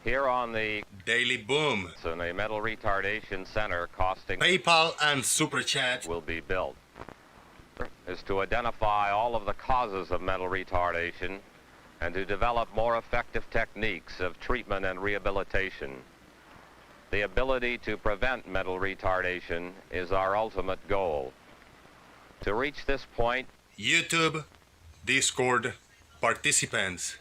Here on the Daily Boom, in a mental retardation center costing PayPal and Super Chat will be built is to identify all of the causes of mental retardation and to develop more effective techniques of treatment and rehabilitation. The ability to prevent mental retardation is our ultimate goal. To reach this point, YouTube, Discord, participants,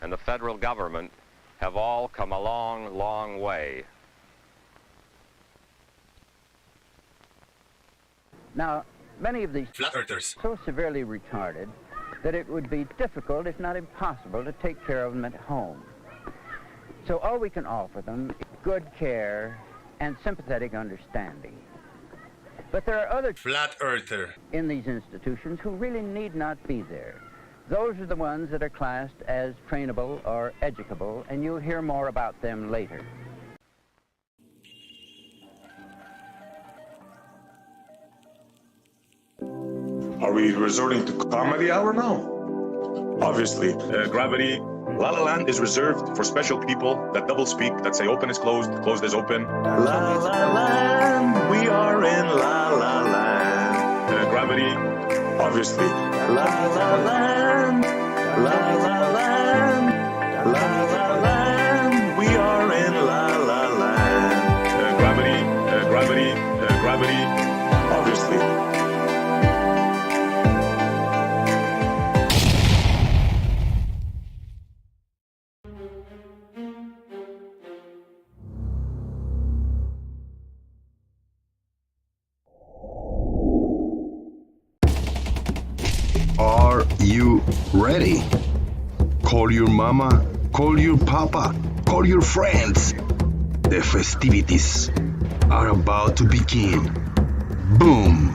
and the federal government have all come a long, long way. Now, many of these Flat Earthers. so severely retarded that it would be difficult, if not impossible, to take care of them at home. So all we can offer them is good care and sympathetic understanding. But there are others Flat Earther. in these institutions who really need not be there. Those are the ones that are classed as trainable or educable, and you'll hear more about them later. Are we resorting to comedy hour now? Obviously. Gravity. La La Land is reserved for special people that double speak, that say open is closed, closed is open. La La Land, we are in La La Land. Gravity. Obviously. La La Land, La La Land, La La Land, we are in La La Land. Gravity. Gravity. Gravity. Obviously. Are you ready? Call your mama, call your papa, call your friends. The festivities are about to begin. Boom!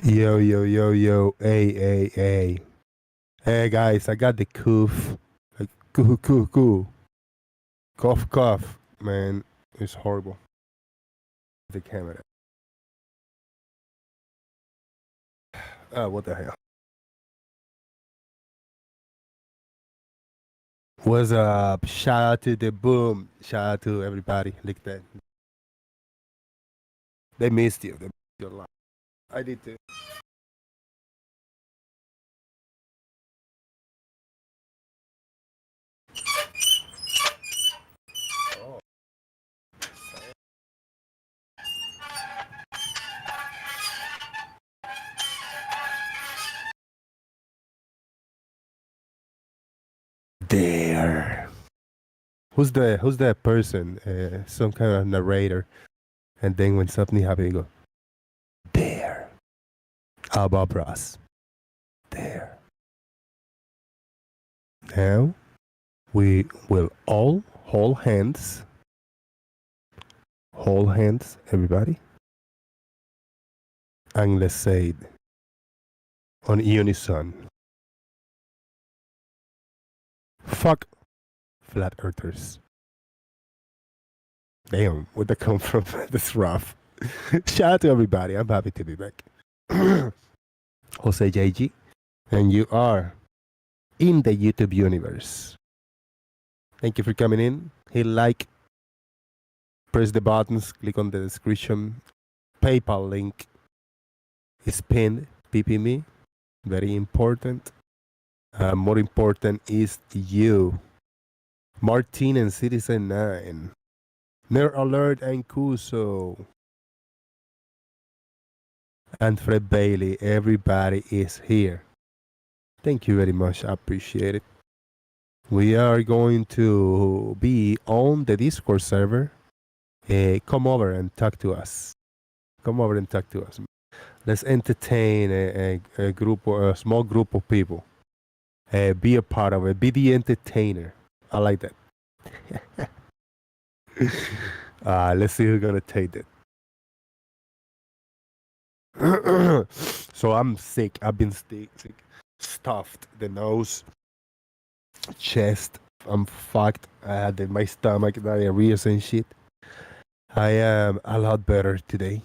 Yo, yo, yo, yo, hey. Hey, guys, I got the cough. Like, coo. Cough. Man, it's horrible. The camera. What the hell? What's up? Shout out to the boom. Shout out to everybody. Like that. They missed you. They missed you a lot. I did too. There. Who's that person? Some kind of narrator. And then when something happens, you go, there. Above us. There. Now, we will all hold hands. Hold hands, everybody. And let's say it on unison. Fuck flat earthers. Damn, where'd that come from? That's rough. Shout out to everybody. I'm happy to be back. Jose JG, and you are in the YouTube universe. Thank you for coming in. Hit like, press the buttons, click on the description. PayPal link is pinned. PP me. Very important. More important is you. Martin and Citizen 9. Nerd Alert and Kuso. And Fred Bailey. Everybody is here. Thank you very much. I appreciate it. We are going to be on the Discord server. Come over and talk to us. Come over and talk to us. Let's entertain a group, a small group of people. Be a part of it. Be the entertainer. I like that. Let's see who's gonna take it. So I'm sick. I've been sick, stuffed. The nose, chest. I'm fucked. I had my stomach diarrhea and shit. I am a lot better today.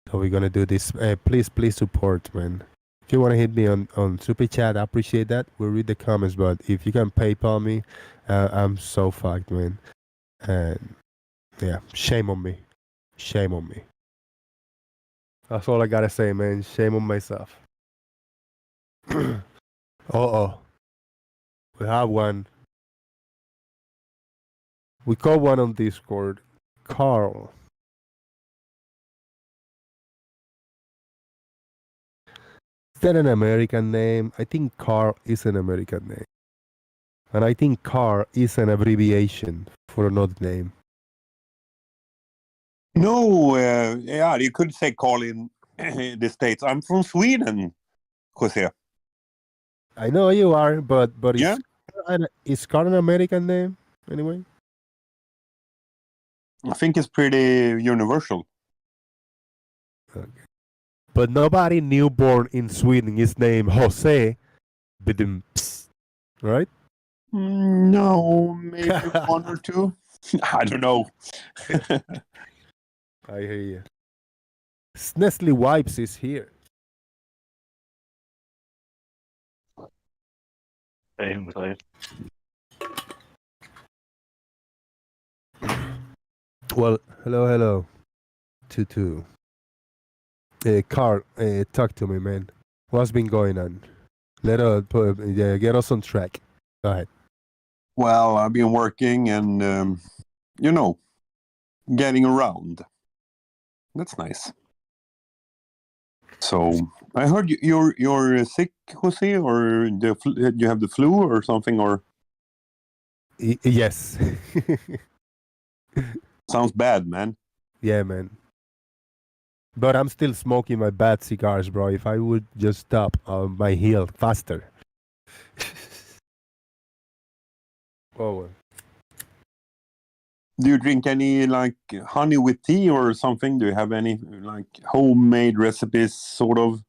So we're gonna do this. Please support, man. If you want to hit me on Super Chat, I appreciate that. We'll read the comments, but if you can PayPal me, I'm so fucked, man. And yeah, shame on me. Shame on me. That's all I gotta say, man. Shame on myself. Uh-oh. We have one. We call one on Discord. Carl. Is that an American name? I think Carl is an American name. And I think Carl is an abbreviation for another name. No, yeah, you could say Carl in the States. I'm from Sweden, Jose. I know you are, but Yeah. is Carl an American name anyway? I think it's pretty universal. Okay. But nobody newborn in Sweden is named Jose. Right? No, maybe one or two. I don't know. I hear you. Nestle Wipes is here. Same. Well, hello. Tutu. Carl, talk to me, man. What's been going on? Get us on track. Go ahead. Well, I've been working and, getting around. That's nice. So I heard you're sick, Jose, or you have the flu or something, or Yes. sounds bad, man. Yeah, man. But I'm still smoking my bad cigars, bro. If I would just stop, my heel faster. Oh, well. Do you drink any like honey with tea or something? Do you have any like homemade recipes, sort of?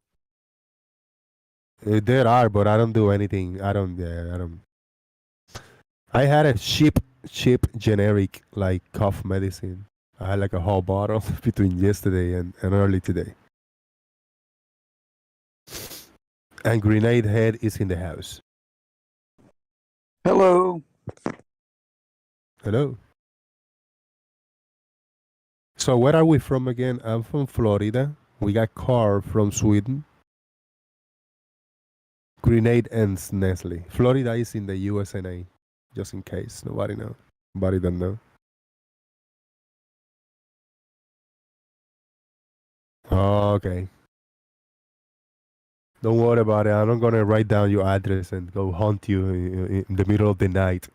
There are, but I don't do anything. I don't. I had a cheap generic like cough medicine. I had like a whole bottle between yesterday and early today. And Grenade Head is in the house. Hello. Hello. So where are we from again? I'm from Florida. We got Carl from Sweden. Grenade and Nestle. Florida is in the USA, just in case. Nobody don't know. Oh, okay. Don't worry about it. I'm not gonna write down your address and go hunt you in the middle of the night.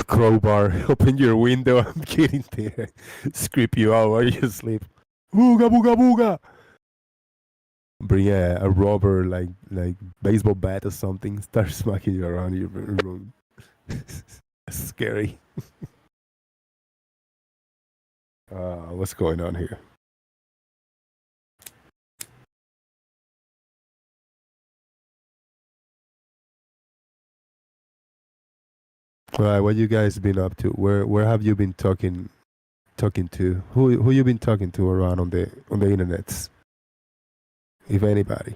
Crowbar, open your window. I'm getting there. Scrape you out while you sleep. Booga booga booga. Bring a rubber like baseball bat or something. Start smacking you around your room. Scary. What's going on here? All right, what you guys been up to? Where have you been talking to? Who you been talking to around on the internets? If anybody.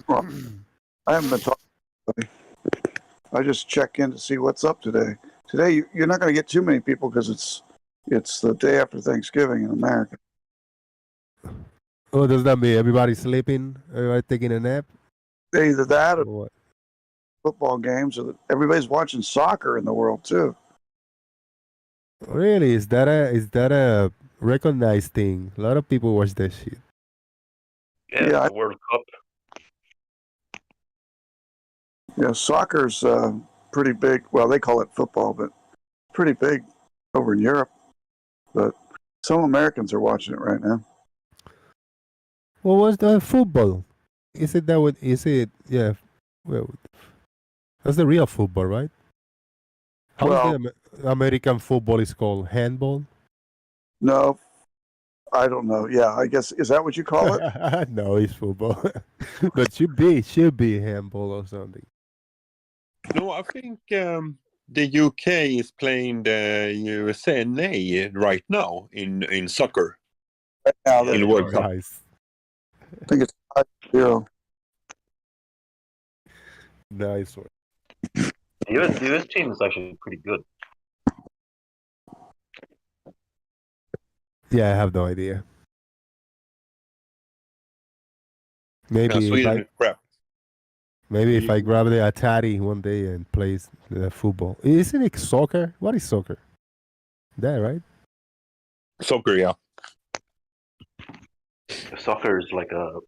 Well, I haven't been talking to anybody. I just check in to see what's up today. Today, you're not going to get too many people because it's the day after Thanksgiving in America. Oh, does that mean everybody's sleeping? Everybody taking a nap? Either that or what? Football games. Or everybody's watching soccer in the world too. Really? Is that a recognized thing? A lot of people watch that shit. Yeah, the World Cup. Yeah, soccer's pretty big. Well, they call it football, but pretty big over in Europe. But some Americans are watching it right now. What was the football? Is it that? Is it? Yeah. Well, that's the real football, right? How is Well, the American football is called? Handball? no, I don't know. Yeah, I guess, is that what you call it? No, it's football. But should be handball or something. No, I think the UK is playing the USA right now in soccer Now in that, World Cup. Nice. I think it's 5-0. Nice one. The US team is actually pretty good. Yeah, I have no idea. Maybe if Sweden I is crap. if I grab the Atari one day and play football. Isn't it soccer? What is soccer? That right? Soccer, yeah. Soccer is like a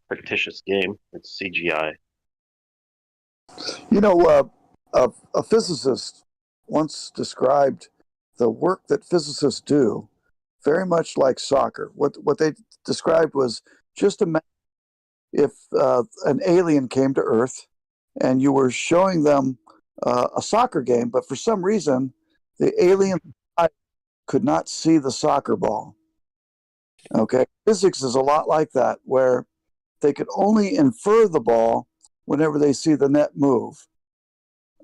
fictitious game. It's CGI. You know, a physicist once described the work that physicists do very much like soccer. What they described was, just imagine if an alien came to Earth and you were showing them a soccer game, but for some reason the alien could not see the soccer ball. Okay, physics is a lot like that, where they could only infer the ball whenever they see the net move.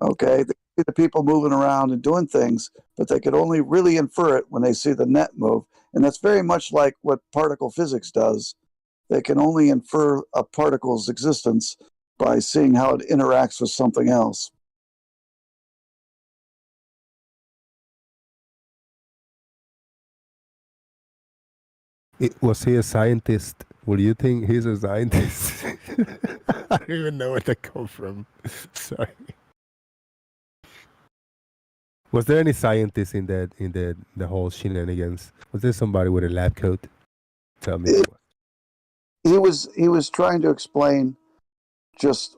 Okay, they see the people moving around and doing things, but they could only really infer it when they see the net move. And that's very much like what particle physics does. They can only infer a particle's existence by seeing how it interacts with something else. Was he a scientist? Will you think he's a scientist? I don't even know where that come from. Sorry. Was there any scientist in the whole shenanigans? Was there somebody with a lab coat? Tell me. He was trying to explain just,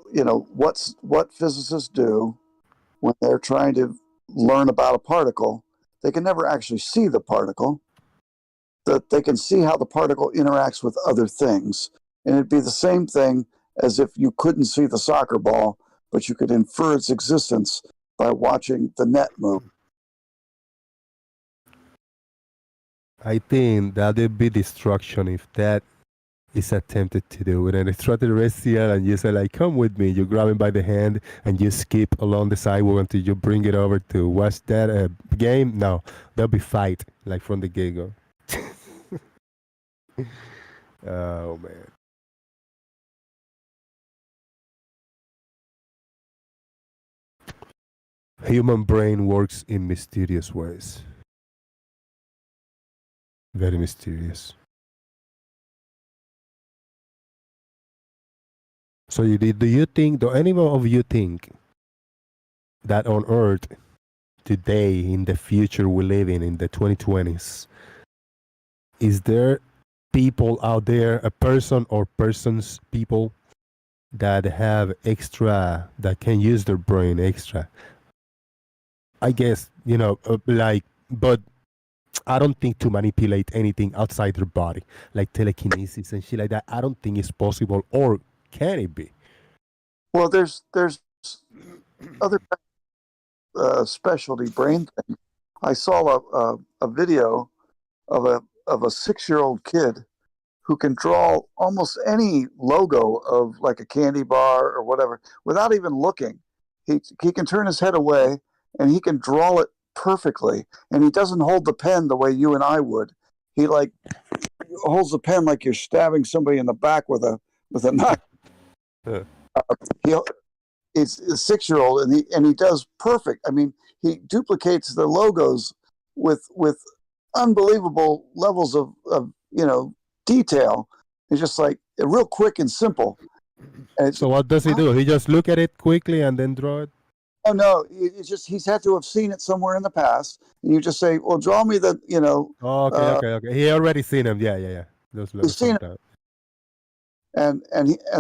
what physicists do when they're trying to learn about a particle. They can never actually see the particle, that they can see how the particle interacts with other things. And it'd be the same thing as if you couldn't see the soccer ball, but you could infer its existence by watching the net move. I think that'd be destruction if that is attempted to do with an extraterrestrial, and you say like, come with me, you grab him by the hand and you skip along the sidewalk until you bring it over to watch that game. No, there'll be fight like from the get-go. Oh man. Human brain works in mysterious ways. Very mysterious. So do any of you think that on Earth today, in the future we live in the 2020s, is there people out there, a person or persons, people that have extra, that can use their brain extra? I guess, but I don't think to manipulate anything outside their body, like telekinesis and shit like that. I don't think it's possible, or can it be? Well, there's other specialty brain things. I saw a video of a 6-year-old kid who can draw almost any logo of like a candy bar or whatever without even looking. He can turn his head away and he can draw it perfectly. And he doesn't hold the pen the way you and I would. He like holds the pen like you're stabbing somebody in the back with a knife. It's a 6-year-old, and he does perfect. I mean, he duplicates the logos with unbelievable levels of detail. It's just like real quick and simple. And so what does he do? He just look at it quickly and then draw it? Oh no, it's just he's had to have seen it somewhere in the past, and you just say, "Well, draw me the." Oh, okay. He already seen him. Yeah. He's seen it, and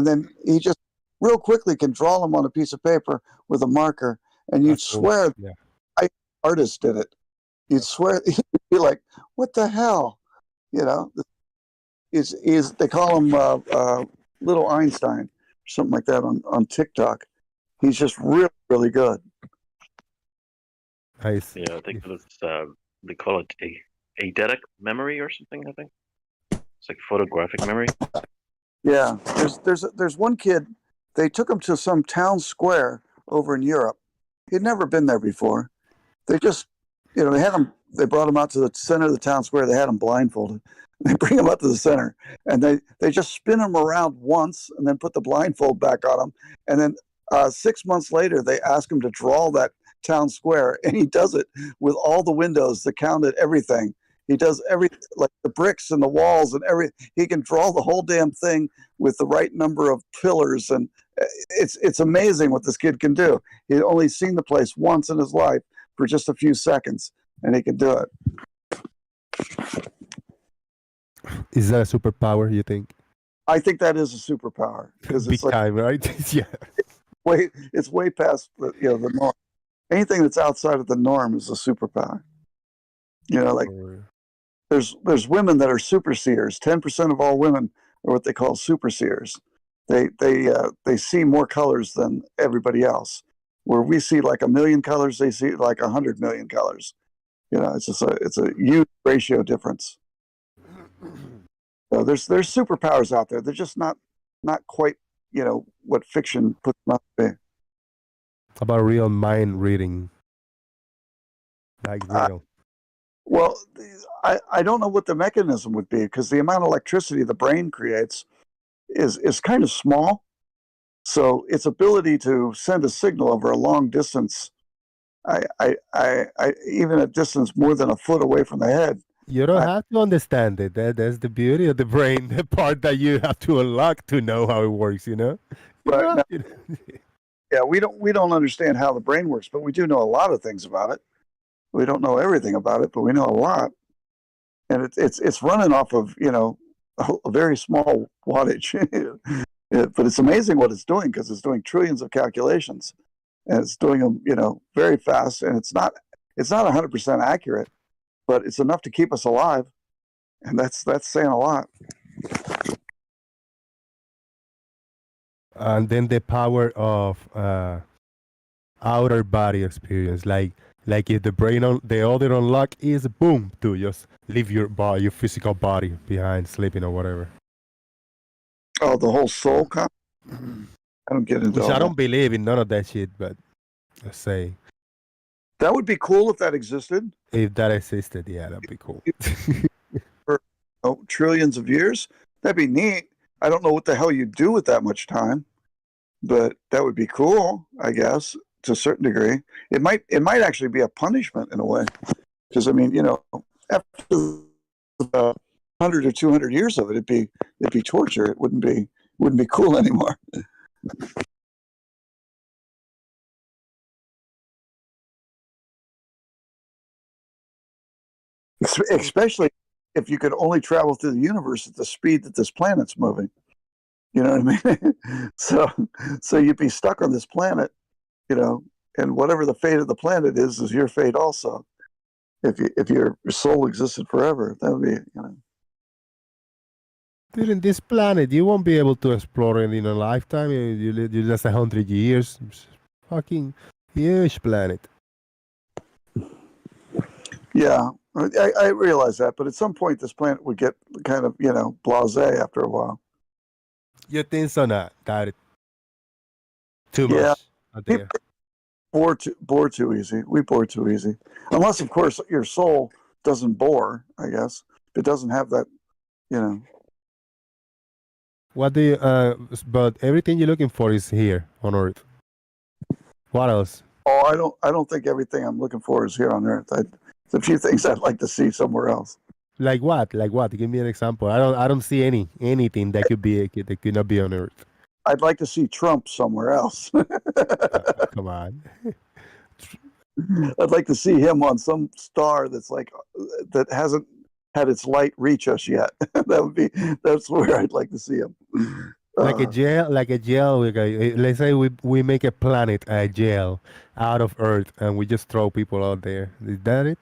then he just real quickly can draw them on a piece of paper with a marker, and you'd That's cool. swear Yeah. artist did it. You'd swear, you'd be like, what the hell? You know, is they call him Little Einstein, or something like that on TikTok. He's just really, really good. Nice. Yeah, I think it's they call it a eidetic memory or something. I think it's like photographic memory. Yeah, there's one kid. They took him to some town square over in Europe. He'd never been there before. They just, they brought him out to the center of the town square. They had him blindfolded. They bring him up to the center, and they just spin him around once, and then put the blindfold back on him. And then 6 months later, they ask him to draw that town square, and he does it with all the windows, the counted everything. He does everything, like the bricks and the walls and everything. He can draw the whole damn thing with the right number of pillars, and it's amazing what this kid can do. He'd only seen the place once in his life for just a few seconds, and he can do it. Is that a superpower, you think? I think that is a superpower because Big it's like time, right? Yeah. it's way past the norm. Anything that's outside of the norm is a superpower. Like there's women that are super seers. 10% of all women are what they call super seers. They see more colors than everybody else. Where we see like 1 million colors, they see like 100 million colors. It's a huge ratio difference. So there's superpowers out there. They're just not quite what fiction puts them up to be. About real mind reading, like real. Well, I don't know what the mechanism would be, because the amount of electricity the brain creates is kind of small. So its ability to send a signal over a long distance, I even a distance more than a foot away from the head. You don't have to understand it. That's the beauty of the brain, the part that you have to unlock to know how it works. Right. Yeah, we don't understand how the brain works, but we do know a lot of things about it. We don't know everything about it, but we know a lot. And it's running off of a very small wattage. But it's amazing what it's doing, because it's doing trillions of calculations, and it's doing them very fast. And it's not 100% accurate, but it's enough to keep us alive, and that's saying a lot. And then the power of outer body experience, like if the brain the other unlock is boom to just leave your physical body behind, sleeping or whatever. Oh, the whole soul I don't get into Which all I don't that. believe in none of that shit, but let's say That would be cool if that existed. if that existed, yeah, that'd be cool. For trillions of years, that'd be neat. I don't know what the hell you'd do with that much time, but that would be cool, I guess, to a certain degree. It might actually be a punishment in a way, because after 100 or 200 years of it, it'd be torture. It wouldn't be cool anymore. Especially if you could only travel through the universe at the speed that this planet's moving. You know what I mean? So you'd be stuck on this planet, and whatever the fate of the planet is your fate also. If your soul existed forever, that would be, Dude, in this planet, you won't be able to explore it in a lifetime. You just 100 years. It's fucking huge planet. Yeah, I realize that, but at some point this planet would get kind of, blasé after a while. You think so? Not that too much. Yeah. Out there. Bore too easy. We bore too easy. Unless, of course, your soul doesn't bore, I guess. It doesn't have that, What do you? But everything you're looking for is here on Earth. What else? Oh, I don't think everything I'm looking for is here on Earth. There's a few things I'd like to see somewhere else. Like what? Like what? Give me an example. I don't see anything that could not be on Earth. I'd like to see Trump somewhere else. Come on. I'd like to see him on some star that hasn't had its light reach us yet. That's where I'd like to see him. Like a jail, let's say we make a planet, a jail, out of Earth, and we just throw people out there. Is that it?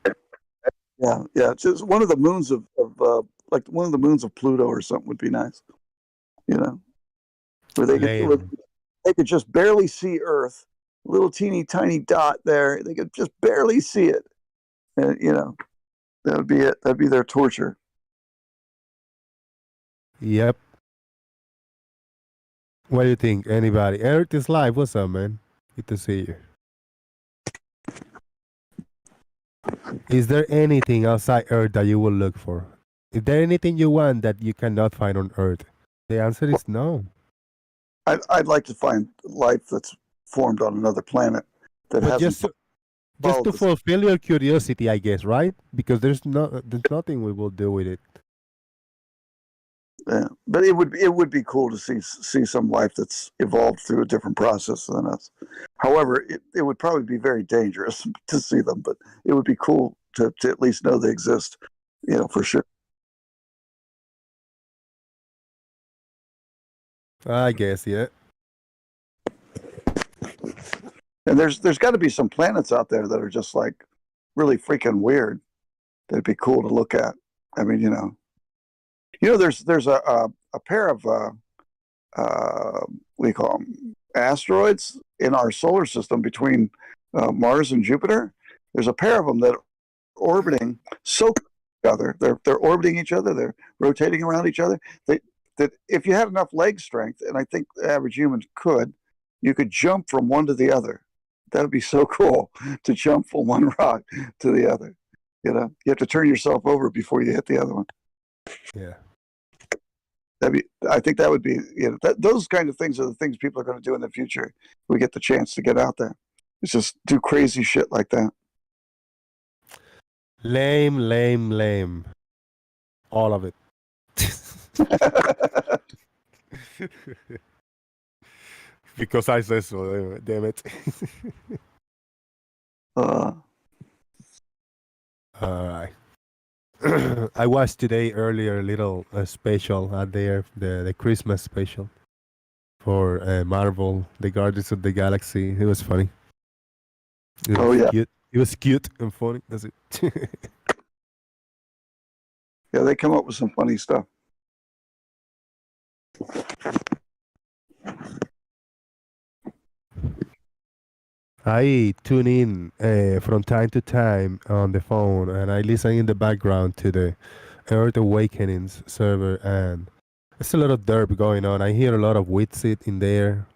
Yeah, yeah. It's just one of the moons of like one of the moons of Pluto or something would be nice. You know, where Lame. they could just barely see Earth, little teeny tiny dot there. They could just barely see it, and you know, that would be it. That'd be their torture. Yep. What do you think? Anybody? Earth is live. What's up, man? Good to see you. Is there anything outside Earth that you will look for? Is there anything you want that you cannot find on Earth? The answer is no. I'd like to find life that's formed on another planet that But hasn't. just followed to the- fulfill your curiosity, I guess, right? Because there's nothing we will do with it. Yeah, but it would be cool to see some life that's evolved through a different process than us. However, it would probably be very dangerous to see them, but it would be cool to at least know they exist, you know, for sure. I guess, yeah. And there's got to be some planets out there that are just like really freaking weird. That'd be cool to look at. I mean, you know, there's a pair of what do you call them, asteroids in our solar system between Mars and Jupiter. There's a pair of them that are orbiting so close to each other. They're orbiting each other. They're rotating around each other. That if you had enough leg strength, and I think the average human could, you could jump from one to the other. That would be so cool to jump from one rock to the other. You know, you have to turn yourself over before you hit the other one. Yeah. I think that would be, you know, those kind of things are the things people are going to do in the future. If we get the chance to get out there. It's just do crazy shit like that. Lame, lame, lame. All of it. Because I said so, damn it. uh, All right. I watched today earlier a little special out there, the Christmas special for Marvel, the Guardians of the Galaxy. It was funny. It was yeah. cute. It was cute and funny. That's it. Yeah, they come up with some funny stuff. I tune in from time to time on the phone, and I listen in the background to the Earth Awakenings server, and there's a lot of derp going on. I hear a lot of Witsit in there.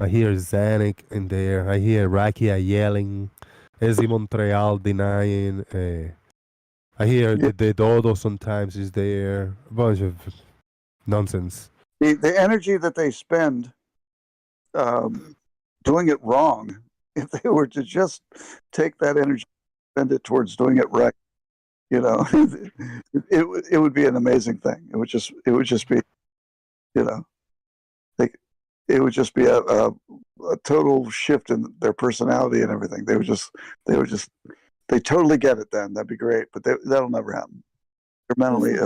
I hear Zanuck in there. I hear Rakia yelling. Ezzy Montreal denying. I hear the Dodo sometimes is there. A bunch of nonsense. The energy that they spend doing it wrong, if they were to just take that energy, spend it towards doing it right, you know, it would be an amazing thing. It would just be, you know, it would just be a total shift in their personality and everything. They totally get it then. That'd be great, but that'll never happen. They're mentally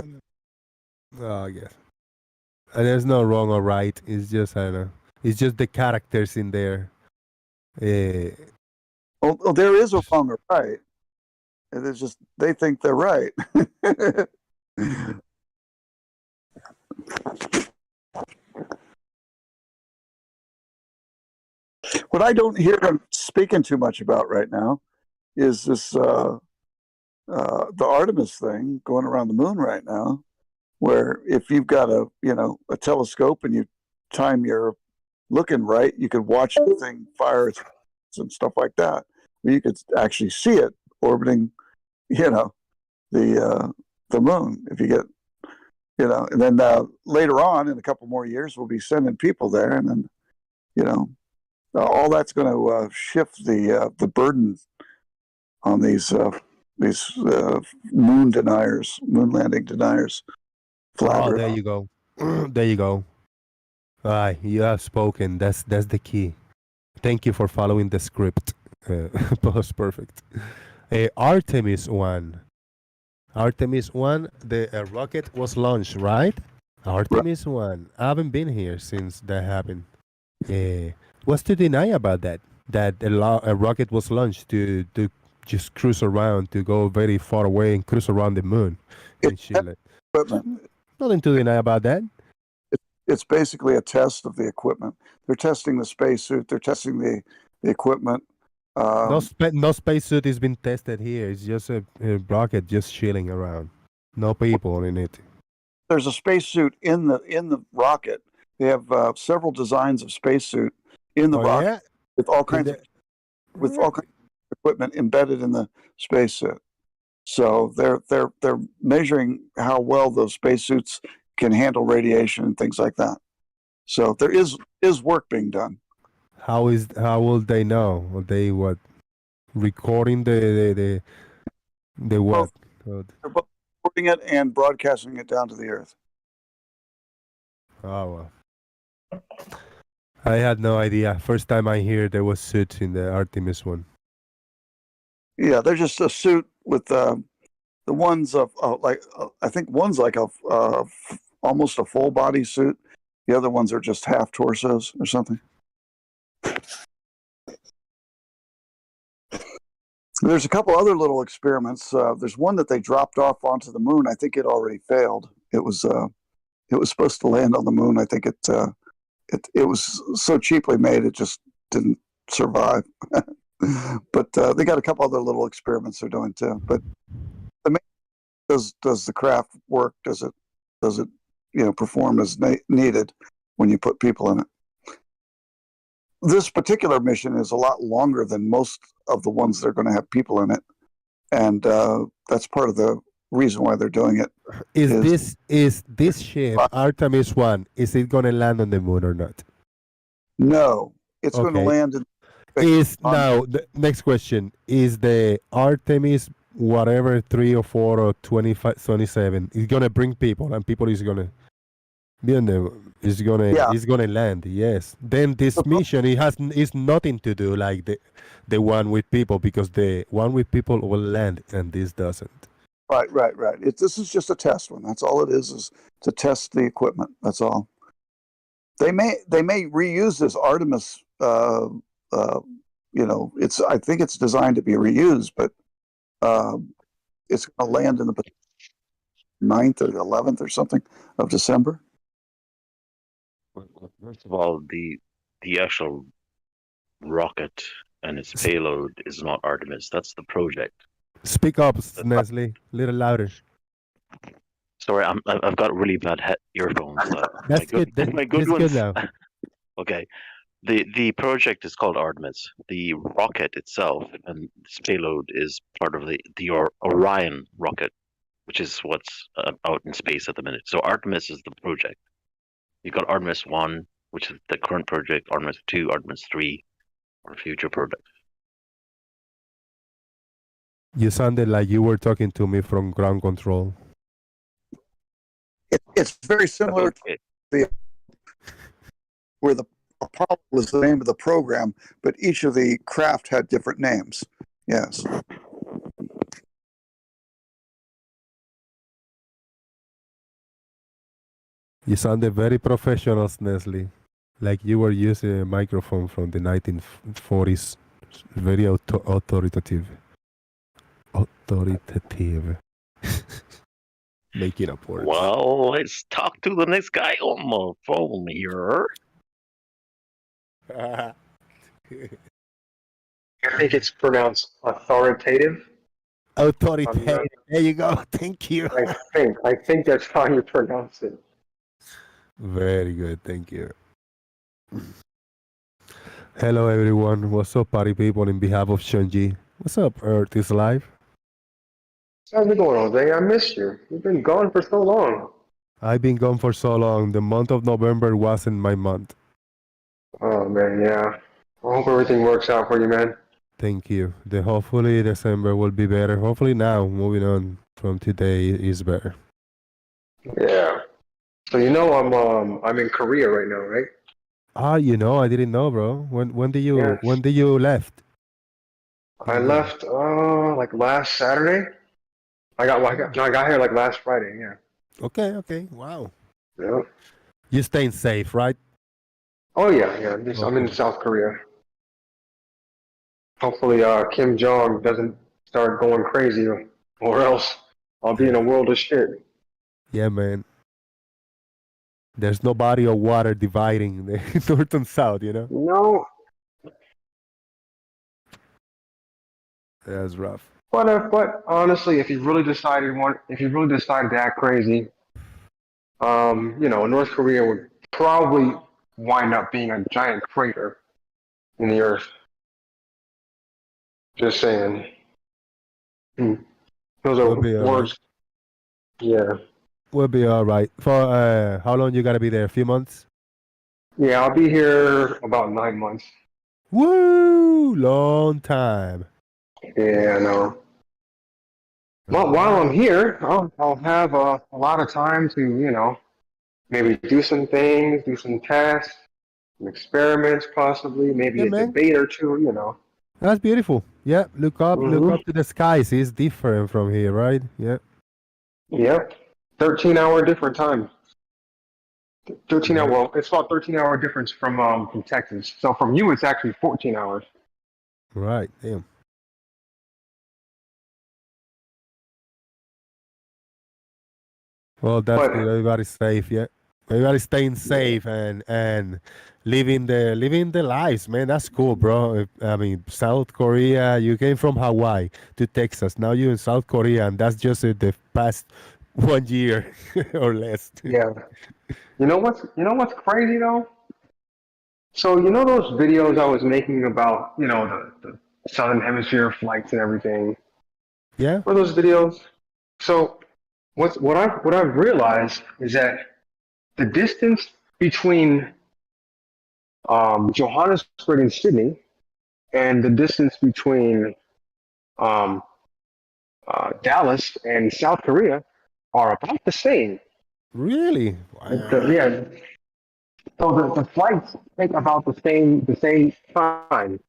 Oh, I guess. And there's no wrong or right. It's just, I don't know. It's just the characters in there. Well, there is a wrong or right. And it's just they think they're right. What I don't hear them speaking too much about right now is this the Artemis thing going around the moon right now, where if you've got a telescope and you time your looking right, you could watch the thing fire and stuff like that. You could actually see it orbiting, you know, the moon. If you get, you know, and then later on in a couple more years, we'll be sending people there, and then, you know, all that's going to shift the burden on these moon deniers, moon landing deniers. Oh, there you go. There you go. You have spoken. That's the key. Thank you for following the script. Post perfect. Artemis 1. Artemis 1, the rocket was launched, right? Artemis 1. I haven't been here since that happened. What's to deny about that? That a rocket was launched to just cruise around, to go very far away and cruise around the moon and It's shit. equipment. Nothing to deny about that. It's basically a test of the equipment. They're testing the spacesuit. They're testing the equipment. No spacesuit has been tested here. It's just a rocket just chilling around. No people in it. There's a spacesuit in the rocket. They have several designs of spacesuit in the rocket Yeah? with all kinds of equipment embedded in the spacesuit. So they're measuring how well those spacesuits can handle radiation and things like that. So there is work being done. How will they know? Are they what? Recording the what? They're both recording it and broadcasting it down to the Earth. Oh well. I had no idea. First time I hear there was suits in the Artemis one. Yeah, they're just a suit with the ones of I think one's like almost a full body suit. The other ones are just half torsos or something. There's a couple other little experiments. There's one that they dropped off onto the moon. I think it already failed. It was supposed to land on the moon. I think it was so cheaply made it just didn't survive. But they got a couple other little experiments they're doing too. But the main, does the craft work? Does it perform as needed when you put people in it? This particular mission is a lot longer than most of the ones that are going to have people in it, and that's part of the reason why they're doing it. Is this ship Artemis 1? Is it going to land on the moon or not? No, it's going to land in. Now the next question is the Artemis whatever 3 or 4 or 25 27 is going to bring people, and people is going to be on the is going to land. Yes, then this mission is nothing to do like the one with people, because the one with people will land and this doesn't. Right. This is just a test one. That's all it is to test the equipment. That's all. They may reuse this Artemis. I think it's designed to be reused, but it's going to land in the 9th or 11th or something of December. Well, first of all, the actual rocket and its payload is not Artemis. That's the project. Speak up, Nestle. A little louder. Sorry, I've got really bad earphones. That's good. That's good now. Okay. The project is called Artemis. The rocket itself and its payload is part of the Orion rocket, which is what's out in space at the minute. So Artemis is the project. You've got Artemis 1, which is the current project, Artemis 2, Artemis 3, or future projects. You sounded like you were talking to me from ground control. It's very similar to where the Apollo was the name of the program, but each of the craft had different names. Yes. You sounded very professional, Nestle. Like you were using a microphone from the 1940s. Very authoritative. Making up words. Well, let's talk to the next guy on the phone here. I think it's pronounced authoritative. Authoritative. There you go. Thank you. I think that's how you pronounce it. Very good. Thank you. Hello, everyone. What's up, party people? In behalf of Shunji. What's up, Earth is Live? How's it going, Jose? I missed you. You've been gone for so long. I've been gone for so long. The month of November wasn't my month. Oh, man, yeah. I hope everything works out for you, man. Thank you. Hopefully December will be better. Hopefully now, moving on from today, is better. Yeah. So I'm in Korea right now, right? I didn't know, bro. When did you left? I left like last Saturday. I got here like last Friday. Yeah. Okay. Wow. Yeah. You staying safe, right? Oh yeah. I'm in South Korea. Hopefully, Kim Jong doesn't start going crazy, or else I'll be in a world of shit. Yeah, man. There's no body of water dividing the north and south, you know? No, That's rough. but honestly, if you really decided to act crazy, North Korea would probably wind up being a giant crater in the earth. Just saying. Those are We'll be all right. words. Yeah. We'll be all right. For how long you gotta be there? A few months? Yeah, I'll be here about 9 months. Woo! Long time. Yeah, I know. Well, while I'm here, I'll have a lot of time to, maybe do some things, do some tests, some experiments, possibly, maybe Yeah, a man. debate or two. That's beautiful. Yeah, look up Mhm. to the skies. It's different from here, right? Yeah. Yep. 13-hour different time. 13 hour. Well, it's about 13-hour difference from Texas. So from you, it's actually 14 hours. Right. Damn. Well, that's But good. Everybody's safe. Yeah. Everybody's staying safe and living the lives, man. That's cool, bro. I mean, South Korea. You came from Hawaii to Texas. Now you're in South Korea, and that's just the past 1 year or less. yeah, you know what's crazy though? So those videos I was making about the Southern Hemisphere flights and everything. Yeah. For those videos. So what I've realized is that the distance between Johannesburg and Sydney and the distance between um, Dallas and South Korea are about the same. Really? Yeah. So the flights take about the same time.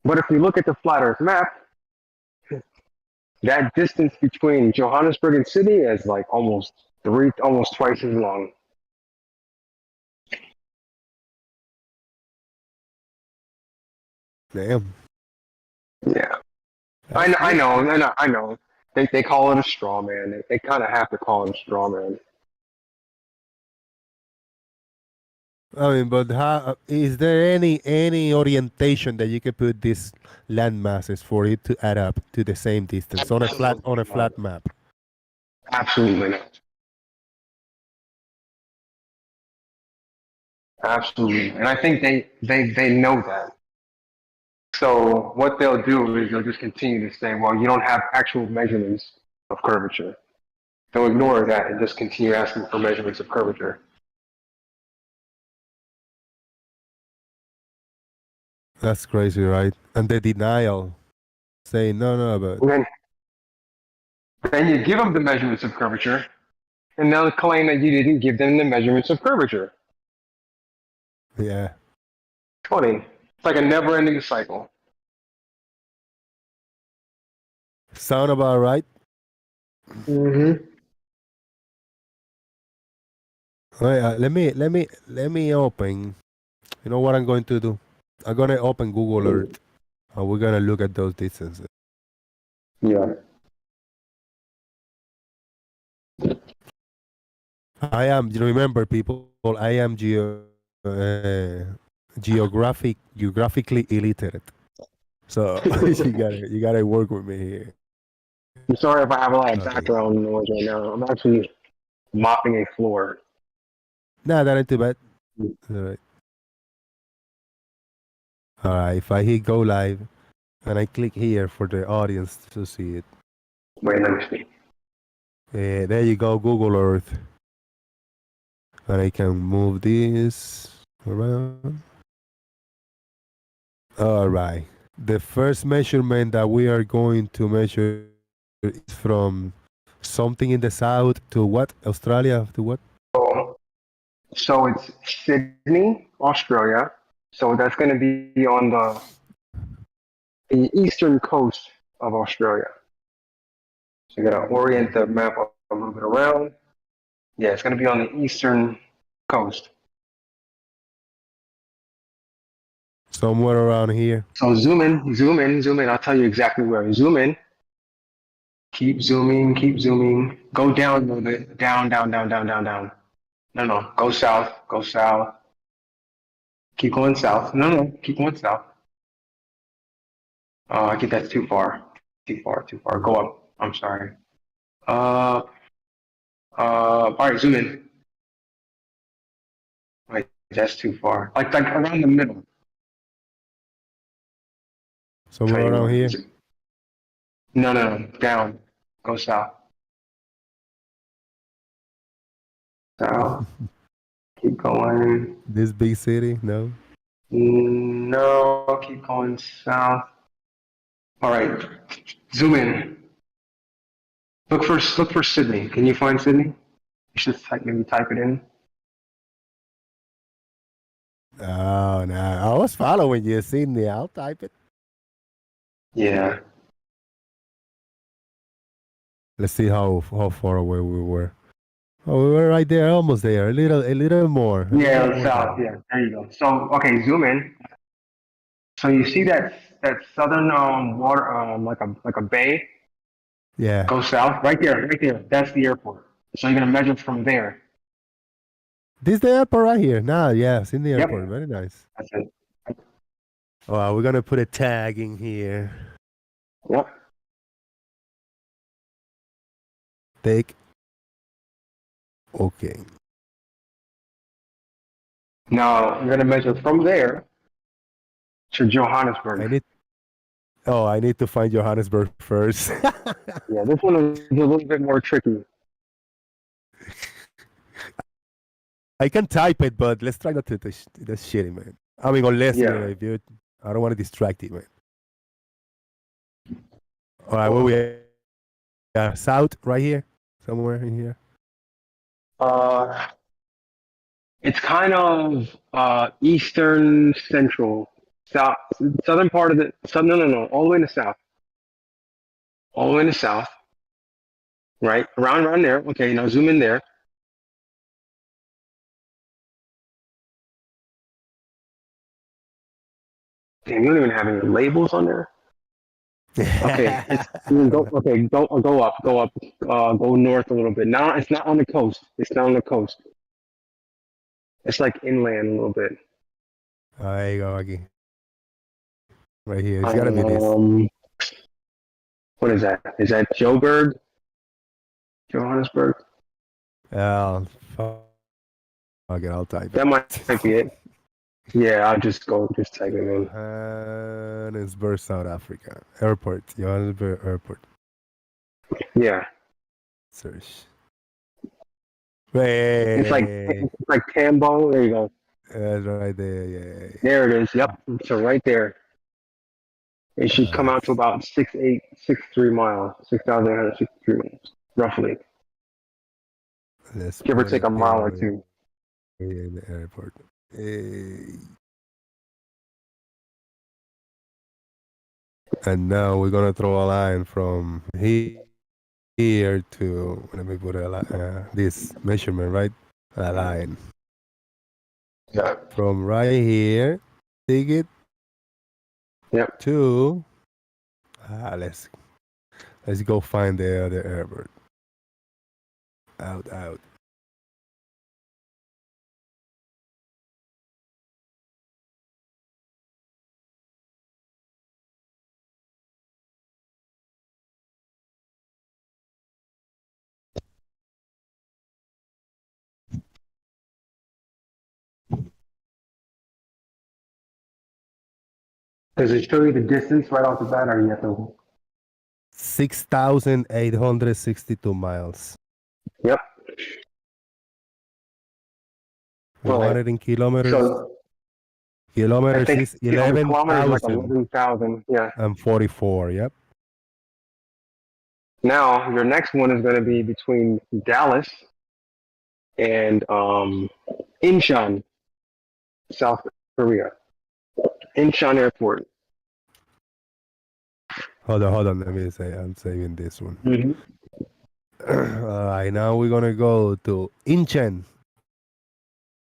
But if you look at the flat Earth map, that distance between Johannesburg and Sydney is like almost twice as long. Damn. Yeah. I know. They call it a straw man. They kind of have to call it a straw man. I mean, but how is there any orientation that you can put these land masses for it to add up to the same distance on a flat map? Absolutely not. Absolutely. And I think they know that. So what they'll do is they'll just continue to say, well, you don't have actual measurements of curvature. They'll ignore that and just continue asking for measurements of curvature. That's crazy, right? And the denial, saying no, but And then you give them the measurements of curvature, and they'll claim that you didn't give them the measurements of curvature. yeah, Funny. It's like a never-ending cycle. sound about right. Mm-hmm. All right, let me open. You know what I'm going to do? I'm gonna open Google Earth, and we're gonna look at those distances. Yeah. Remember, people, I am geographically illiterate. So you gotta work with me here. I'm sorry if I have a lot of background noise right now. I'm actually mopping a floor. Nah, that ain't too bad. All right. All right. If I hit go live, and I click here for the audience to see it. Wait, let me see. There you go, Google Earth. And I can move this around. All right. The first measurement that we are going to measure is from something in the south to what? Australia to what? So it's Sydney, Australia. So that's going to be on the eastern coast of Australia. So you got to orient the map a little bit around. Yeah, it's going to be on the eastern coast. Somewhere around here. So zoom in, zoom in, zoom in. I'll tell you exactly where. Zoom in. Keep zooming, keep zooming. Go down a little bit. Down, down, down, down, down, down. No. Go south, go south. Keep going south. No. Keep going south. Oh, I think that's too far. Too far. Go up. I'm sorry. All right, zoom in. Wait, that's too far. Like around the middle. Somewhere around here. No. Down. Go south. South. Keep going. This big city? No. No, keep going south. All right, zoom in. Look for Sydney. Can you find Sydney? You should maybe type it in. Oh no, I was following you, Sydney. I'll type it. Yeah. Let's see how far away we were. Oh, we were right there, almost there. A little more. Yeah, south. Yeah, there you go. So okay, zoom in. So you see that southern water like a bay. Yeah. Go south, right there. That's the airport. So you're gonna measure from there. This is the airport right here. Nah, yeah, it's in the airport. Yep. Very nice. That's it. Oh, we're gonna put a tag in here. Yep. Take. Okay. Now you're gonna measure from there to Johannesburg. I need to find Johannesburg first. Yeah, this one is a little bit more tricky. I can type it, but let's try not to. That's shitty, man. I mean, unless if you, I don't want to distract you, man. All right, where we at? South, right here, somewhere in here. It's kind of eastern central, southern part of the no, all the way in the south. All the way in the south. Right? Around there. Okay, now zoom in there. Damn, you don't even have any labels on there. Okay, go up, go north a little bit. Now it's not on the coast. It's not on the coast. It's like inland a little bit. There you go, Aki. Right here. It's gotta be this. What is that? Is that Joburg? Johannesburg? Oh, fuck it, I'll type it. That might be it. Yeah, I'll just type it in. Johannesburg, South Africa. Airport. Johannesburg Airport. Yeah. Search. Wait. It's like Tambo. There you go. That's right there. Yeah. There it is. Yep. So right there. It should come out to about 6,863 miles. 6,863 miles, roughly. Let's give or take a mile or two. In the airport. And now we're gonna throw a line from here to, let me put this measurement, right? A line. Yeah. From right here, take it. Yep. To let's go find the other airport. Out. Does it show you the distance right off the bat, or you have to? 6,862 miles. Yep. We want it in kilometers. So, kilometers is 11,000. Yeah. And 44. Yep. Now your next one is going to be between Dallas and Incheon, South Korea. Incheon Airport. Hold on. Let me say, I'm saving this one. Mm-hmm. All right, now we're gonna go to Incheon.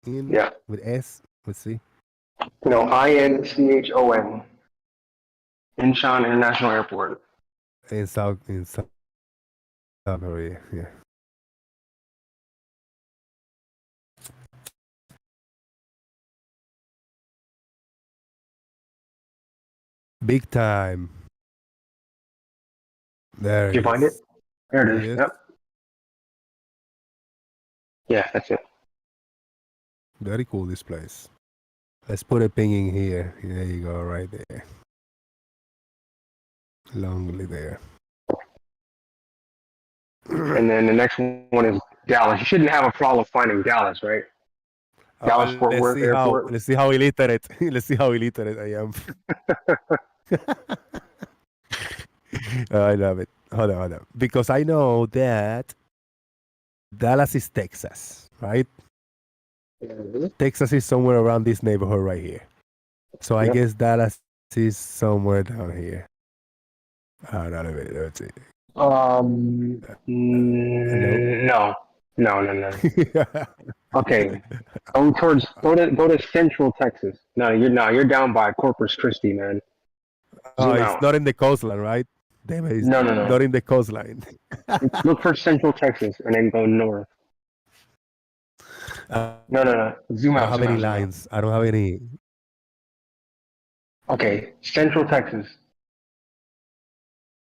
Yeah. With S. Let's see. No, INCHON. Incheon International Airport. In South Korea. Yeah. Big time. There Did you it find it? is. There it is. Yes. Yep. Yeah, that's it. Very cool, this place. Let's put a ping in here. There you go, right there. Longly there. And then the next one is Dallas. You shouldn't have a problem finding Dallas, right? Dallas Fort Worth Airport. Let's see how illiterate. Let's see how illiterate I am. I love it. Hold on. Because I know that Dallas is Texas, right? Texas is somewhere around this neighborhood right here. So I guess Dallas is somewhere down here. Not a minute. Let's see. No. Okay. Go to Central Texas. No, you're down by Corpus Christi, man. Zoom It's out. not in the coastline, right? Damn it, it's No. not in the coastline. Look for Central Texas and then go north. No. Zoom out. I don't have any lines. I don't have any. Okay, Central Texas.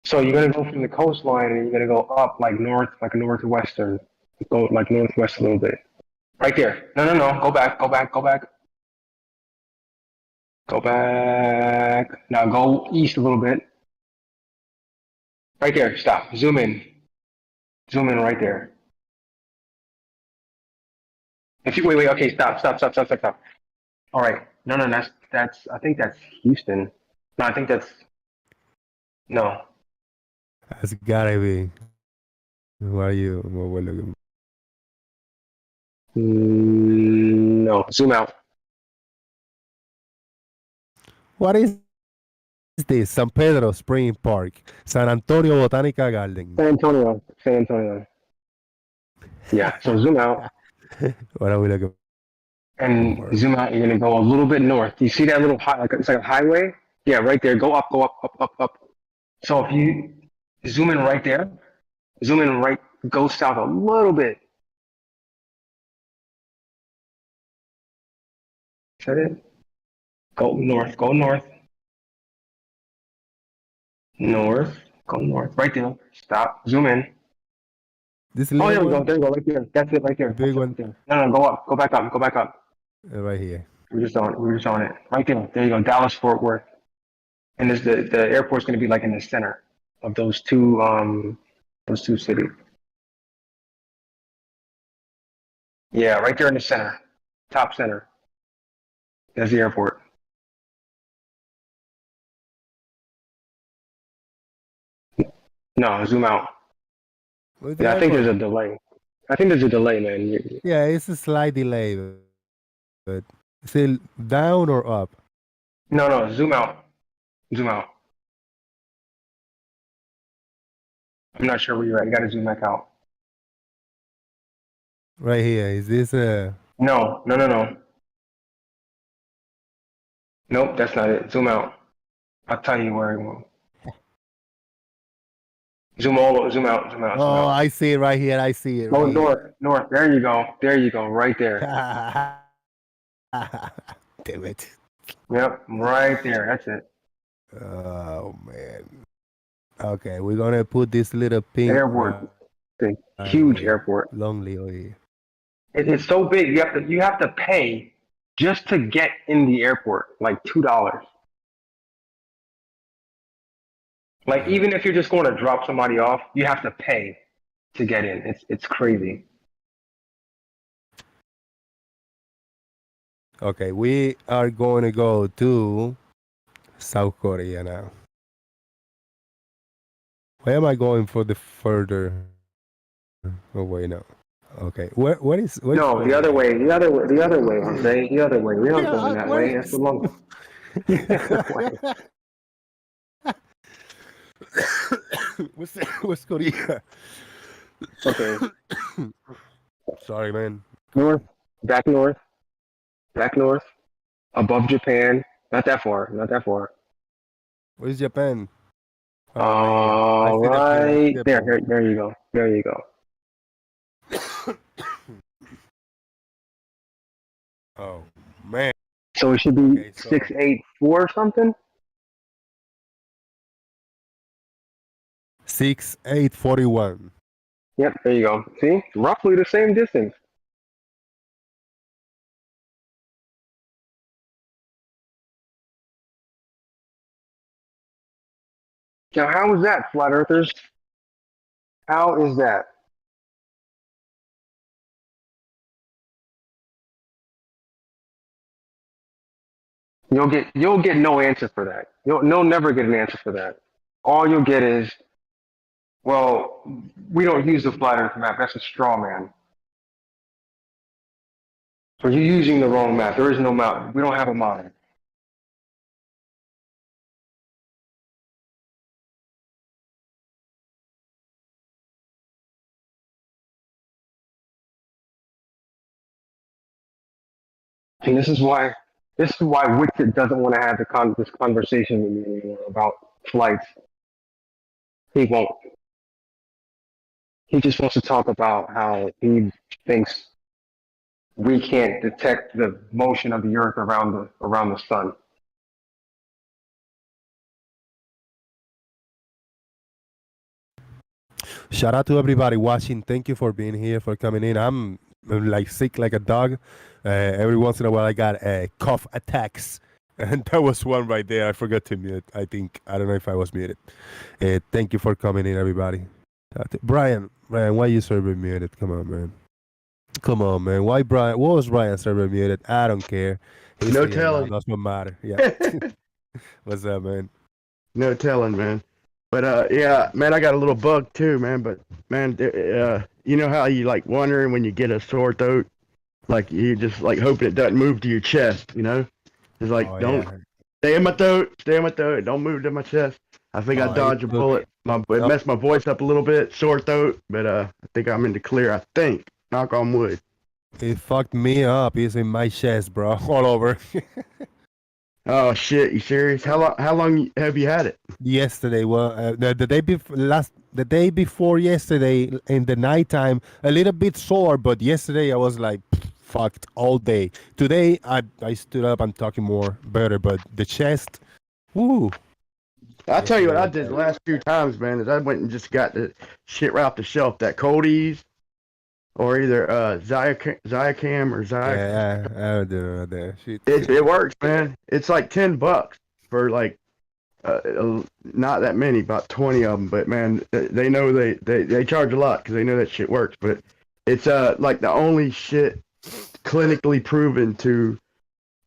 So you're gonna go from the coastline and you're gonna go up like north, like northwestern. Go like northwest a little bit. Right there. No. Go back. Go back. Now go east a little bit. Right there. Stop. Zoom in. Zoom in right there. If you wait. Okay, stop. All right. No. That's. I think that's Houston. No, I think that's. No. That's gotta be. Who are you? What we're looking. No. Zoom out. What is this? San Pedro Spring Park, San Antonio Botanical Garden. San Antonio. Yeah. So zoom out. What are we looking? And zoom out. You're gonna go a little bit north. You see that little it's like a highway? Yeah, right there. Go up. So if you zoom in right there, go south a little bit. Is that it? Go north. Go north. Right there. Stop. Zoom in. This Oh, there we go. one? There we go. Right there. That's it. Right there. Big one. No. Go up. Go back up. Right here. We're just on it. Right there. There you go. Dallas Fort Worth. And there's the airport's going to be like in the center of those two cities. Yeah, right there in the center, top center. That's the airport. No, zoom out. Yeah, I think there's a delay. Man. Yeah, it's a slight delay, but still down or up? No, zoom out. I'm not sure where you're at. You got to zoom back out. Right here. Is this a? No. Nope, that's not it. Zoom out. I'll tell you where it went. Zoom out. Oh, I see it right here. I see it. Go Right north. There you go. Right there. Damn it. Yep, right there. That's it. Oh man. Okay, we're gonna put this little pink Airport. Huge airport. Lonely over here. It's so big. You have to pay just to get in the airport, like $2. Like even if you're just going to drop somebody off, you have to pay to get in. It's crazy. Okay, we are going to go to South Korea now. Why am I going for the further? Oh wait, no. Okay, what is? No, the other way, Jose. The other way. We don't go that way. That's the long. What's Korea? Okay. Sorry, man. North, back north, back north, above Japan. Not that far. Not that far. Where's Japan? Oh yeah, I All see the blue. I see right. the There, blue. there you go. There you go. Oh man. So it should be Okay, so 684 or something. 6841. Yep, there you go. See, roughly the same distance. Now, how is that, flat earthers? How is that? You'll get no answer for that. You'll never get an answer for that. All you'll get is, well, we don't use the flat earth map. That's a straw man. So you're using the wrong map. There is no mountain. We don't have a mountain. And this is why Wicked doesn't want to have this conversation with me anymore about flights. He won't. He just wants to talk about how he thinks we can't detect the motion of the Earth around the sun. Shout out to everybody watching. Thank you for being here, for coming in. I'm like sick like a dog. Every once in a while, I got cough attacks, and that was one right there. I forgot to mute. I don't know if I was muted. Thank you for coming in, everybody. Brian, why you server muted? Come on, man. Come on, man. Why Brian? What was Brian server muted? I don't care. He's No here now. telling. Does not matter. Yeah. What's up, man? No telling, man. But yeah, man, I got a little bug too, man. But man, you know how you like wondering when you get a sore throat, like you just like hoping it doesn't move to your chest, you know? It's like Oh, don't yeah. stay in my throat, don't move to my chest. I think I Oh, dodged a bullet. It messed my voice up a little bit, sore throat, but I think I'm in the clear. I think. Knock on wood. It fucked me up. It's in my chest, bro. All over. Oh shit, you serious? How long have you had it? Yesterday, well, the day before yesterday in the nighttime, a little bit sore, but yesterday I was like fucked all day. Today I stood up. I'm talking more better, but the chest, woo. I'll tell you what I did the last few times, man, is I went and just got the shit right off the shelf, that Cold Ease, or either Zyacam or Zyacam. Yeah, I don't know that shit. It works, man. It's like $10 for like not that many, about 20 of them. But man, they know they charge a lot because they know that shit works. But it's like the only shit clinically proven to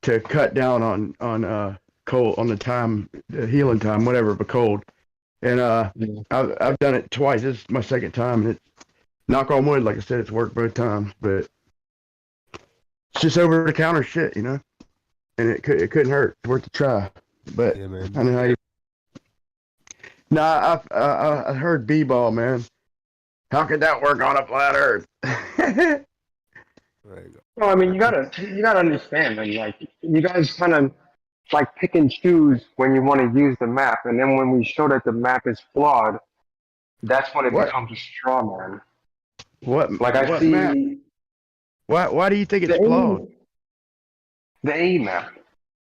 cut down on cold, on the time, the healing time, whatever, of a cold. And I've done it twice. This is my second time, and it's, knock on wood, like I said, it's worked both times. But it's just over the counter shit, you know. And it couldn't hurt. It's worth a try. But Yeah, man. I know how you. Nah, I heard B-ball, man. How could that work on a flat Earth? There you go. Well, I mean, you gotta understand, man. Like, you guys kind of like pick and choose when you want to use the map, and then when we show that the map is flawed, that's when it becomes a straw man. What? Like I what see. Map? Why do you think it's flawed? The A map,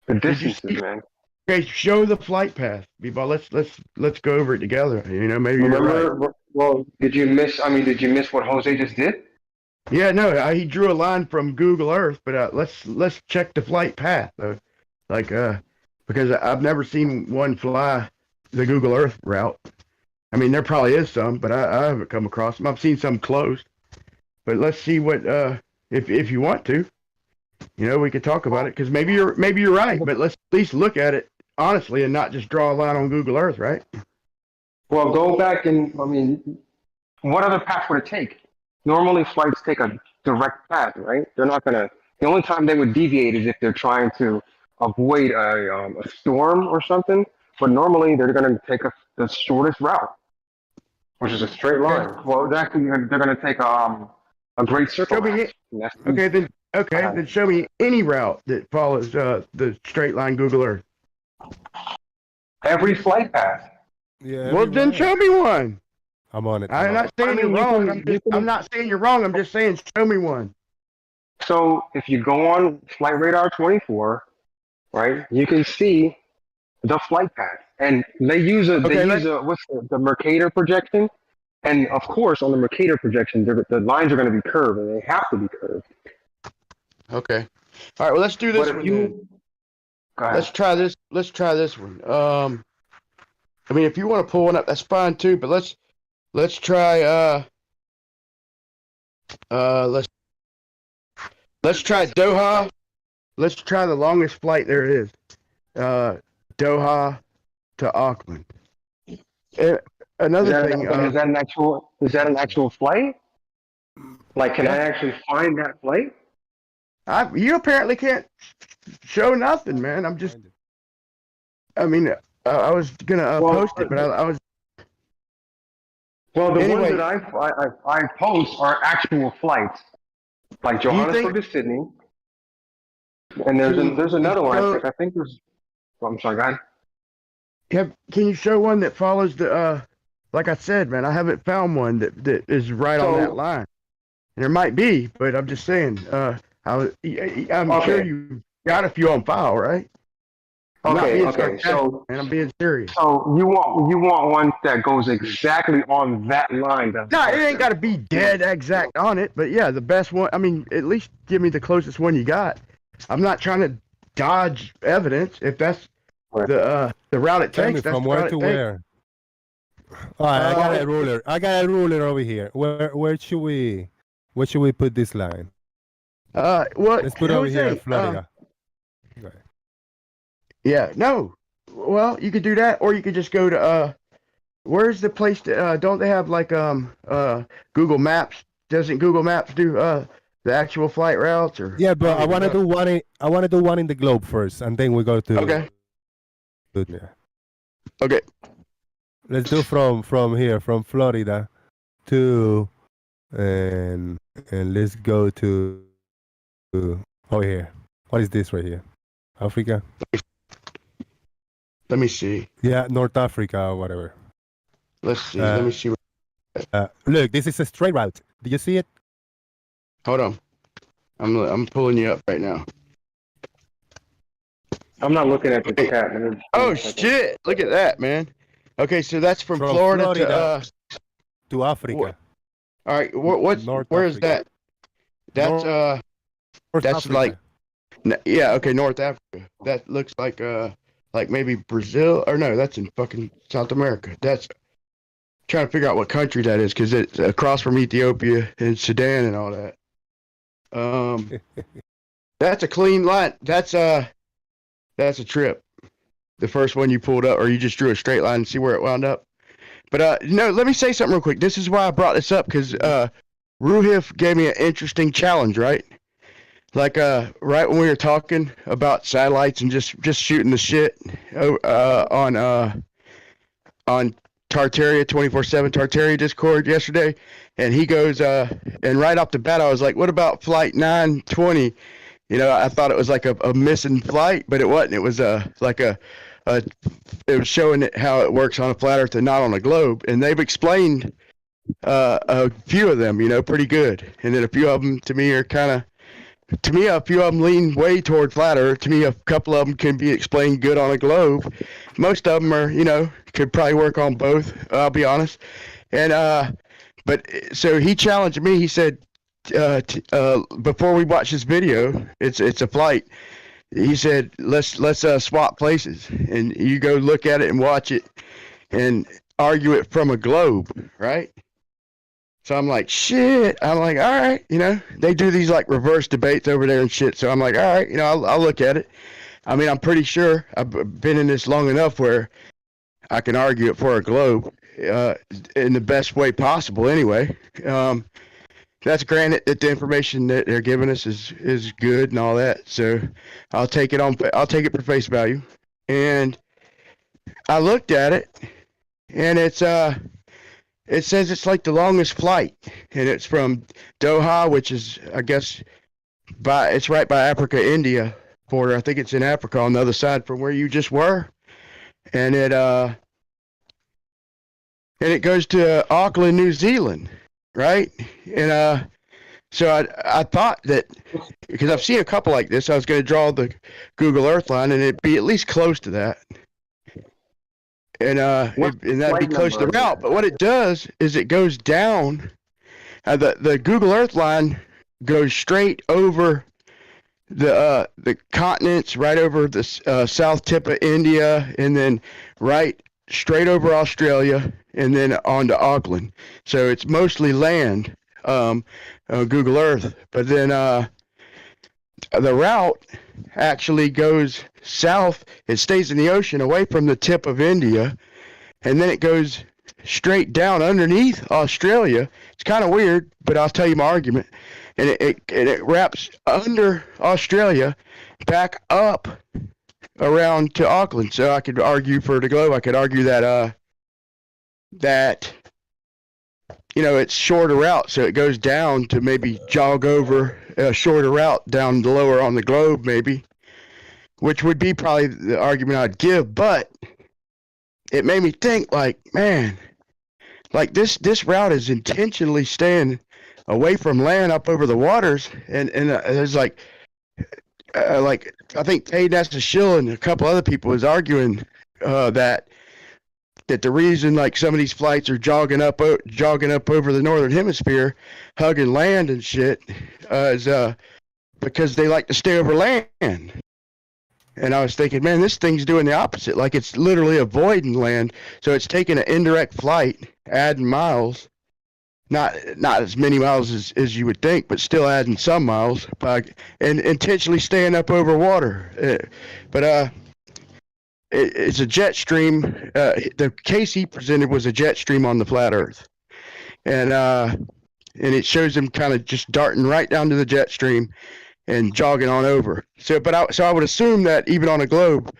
the distances, man. Okay, show the flight path, B-ball. Let's go over it together. You know, maybe you're right. Well, did you miss what Jose just did? Yeah, no, he drew a line from Google Earth, but let's check the flight path though, like because I've never seen one fly the Google Earth route. I mean, there probably is some, but I haven't come across them. I've seen some closed, but let's see what if you want to, you know, we could talk about it because maybe you're right, but let's at least look at it honestly and not just draw a line on Google Earth, right? Well, go back and I mean, what other path would it take? Normally, flights take a direct path, right? They're not gonna. The only time they would deviate is if they're trying to avoid a storm or something. But normally, they're gonna take the shortest route. which is a straight line. Well, actually, they're going to take a great circle. Show me route. then show me any route that follows the straight line Google Earth. Every flight path. Yeah. Well, then show me one. I'm on it. I'm not saying you're wrong. I'm not saying you're wrong. I'm just saying show me one. So if you go on Flight Radar 24, right, you can see the flight path, and they use what's the Mercator projection, and of course on the Mercator projection, the lines are going to be curved, and they have to be curved. Okay. All right. Well, let's do this one. Then. Let's try this. Let's try this one. I mean, if you want to pull one up, that's fine too. But let's try. Let's try Doha. Let's try the longest flight there is. Doha to Auckland. Another thing. Is that an actual flight? Like, can I actually find that flight? You apparently can't show nothing, man. I mean, I was gonna post it, but I was. Well, the ones that I post are actual flights, like Johannesburg to Sydney, and there's another one. I think there's. I'm sorry, go ahead. Can you show one that follows the? Like I said, man, I haven't found one that is right on that line. There might be, but I'm just saying. I'm sure you got a few on file, right? Okay. So, and I'm being serious. So you want one that goes exactly on that line? No, it ain't got to be dead exact on it, but yeah, the best one. I mean, at least give me the closest one you got. I'm not trying to dodge evidence. If that's the route it takes, that's from the where route to it where. All right, I got a ruler. I got a ruler over here. Where should we put this line? Let's put it over here in Florida. Yeah, no. Well, you could do that, or you could just go to where's the place that don't they have like Google Maps? Doesn't Google Maps do the actual flight routes or? Yeah, but I want to do one in the globe first, and then we go to. Okay. Yeah. Okay. Let's do from here, from Florida to, and let's go to over here. What is this right here? Africa? Let me see. Yeah, North Africa or whatever. Let's see. Let me see. Look, this is a straight route. Do you see it? Hold on. I'm pulling you up right now. I'm not looking at the chat. Oh shit! Look at that, man. Okay, so that's from Florida to Africa. All right, where is that? That's North that's Africa. like, yeah, okay, North Africa. That looks like maybe Brazil, or no, that's in fucking South America. That's trying to figure out what country that is, because it's across from Ethiopia and Sudan and all that. That's a clean line. That's a trip. The first one you pulled up, or you just drew a straight line and see where it wound up. But no, let me say something real quick. This is why I brought this up, because Ruhif gave me an interesting challenge, right? Like right when we were talking about satellites and just shooting the shit on Tartaria 24/7 Tartaria Discord yesterday, and he goes and right off the bat I was like, what about flight 920? You know, I thought it was like a missing flight, but it wasn't. It was it was showing it how it works on a flat Earth and not on a globe, and they've explained a few of them, you know, pretty good, and then a few of them to me are kind of. To me, a few of them lean way toward flat Earth. To me, a couple of them can be explained good on a globe. Most of them are, you know, could probably work on both. I'll be honest. And but so he challenged me. He said, before we watch this video, it's a flight. He said, let's swap places, and you go look at it and watch it, and argue it from a globe, right? So I'm like, shit. I'm like, all right, you know, they do these like reverse debates over there and shit. So I'm like, all right, you know, I'll look at it. I mean, I'm pretty sure I've been in this long enough where I can argue it for a globe in the best way possible anyway. That's granted that the information that they're giving us is good and all that. So I'll take it for face value. And I looked at it, and it's it says it's like the longest flight, and it's from Doha, which is, I guess, it's right by Africa-India border. I think it's in Africa on the other side from where you just were, and it goes to Auckland, New Zealand, right? And so I thought that, because I've seen a couple like this, I was going to draw the Google Earth line, and it'd be at least close to that. And that'd be close to the route. But what it does is it goes down. The Google Earth line goes straight over the continents, right over the south tip of India, and then right straight over Australia, and then on to Auckland. So it's mostly land, Google Earth. But then the route actually goes south. It stays in the ocean away from the tip of India, and then it goes straight down underneath Australia. It's kind of weird, but I'll tell you my argument. And it wraps under Australia back up around to Auckland. So I could argue for the globe. I could argue that it's shorter route, so it goes down to maybe jog over a shorter route down lower on the globe, maybe, which would be probably the argument I'd give. But it made me think, like, man, like this route is intentionally staying away from land up over the waters, and there's like I think Tate Nessashill and a couple other people was arguing that the reason like some of these flights are jogging up over the northern hemisphere, hugging land and shit, is because they like to stay over land. And I was thinking, man, this thing's doing the opposite. Like, it's literally avoiding land. So it's taking an indirect flight, adding miles, not as many miles as you would think, but still adding some miles, and intentionally staying up over water. It's a jet stream. The case he presented was a jet stream on the flat Earth, and it shows him kind of just darting right down to the jet stream and jogging on over. So I would assume that even on a globe,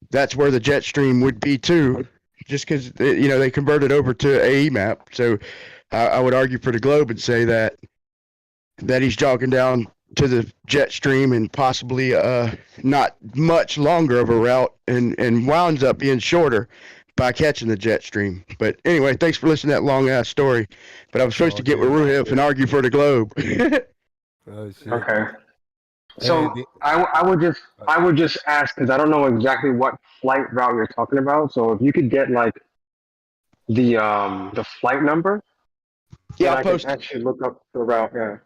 that's where the jet stream would be too, just because they converted over to AE map. So I would argue for the globe and say that he's jogging down to the jet stream and possibly not much longer of a route, and winds up being shorter by catching the jet stream. But anyway, thanks for listening to that long ass story. But I was supposed to get with Ruhif and argue for the globe. Oh, shit. Okay. So I would just ask, because I don't know exactly what flight route you're talking about. So if you could get like the flight number, yeah, I can actually look up the route. Yeah.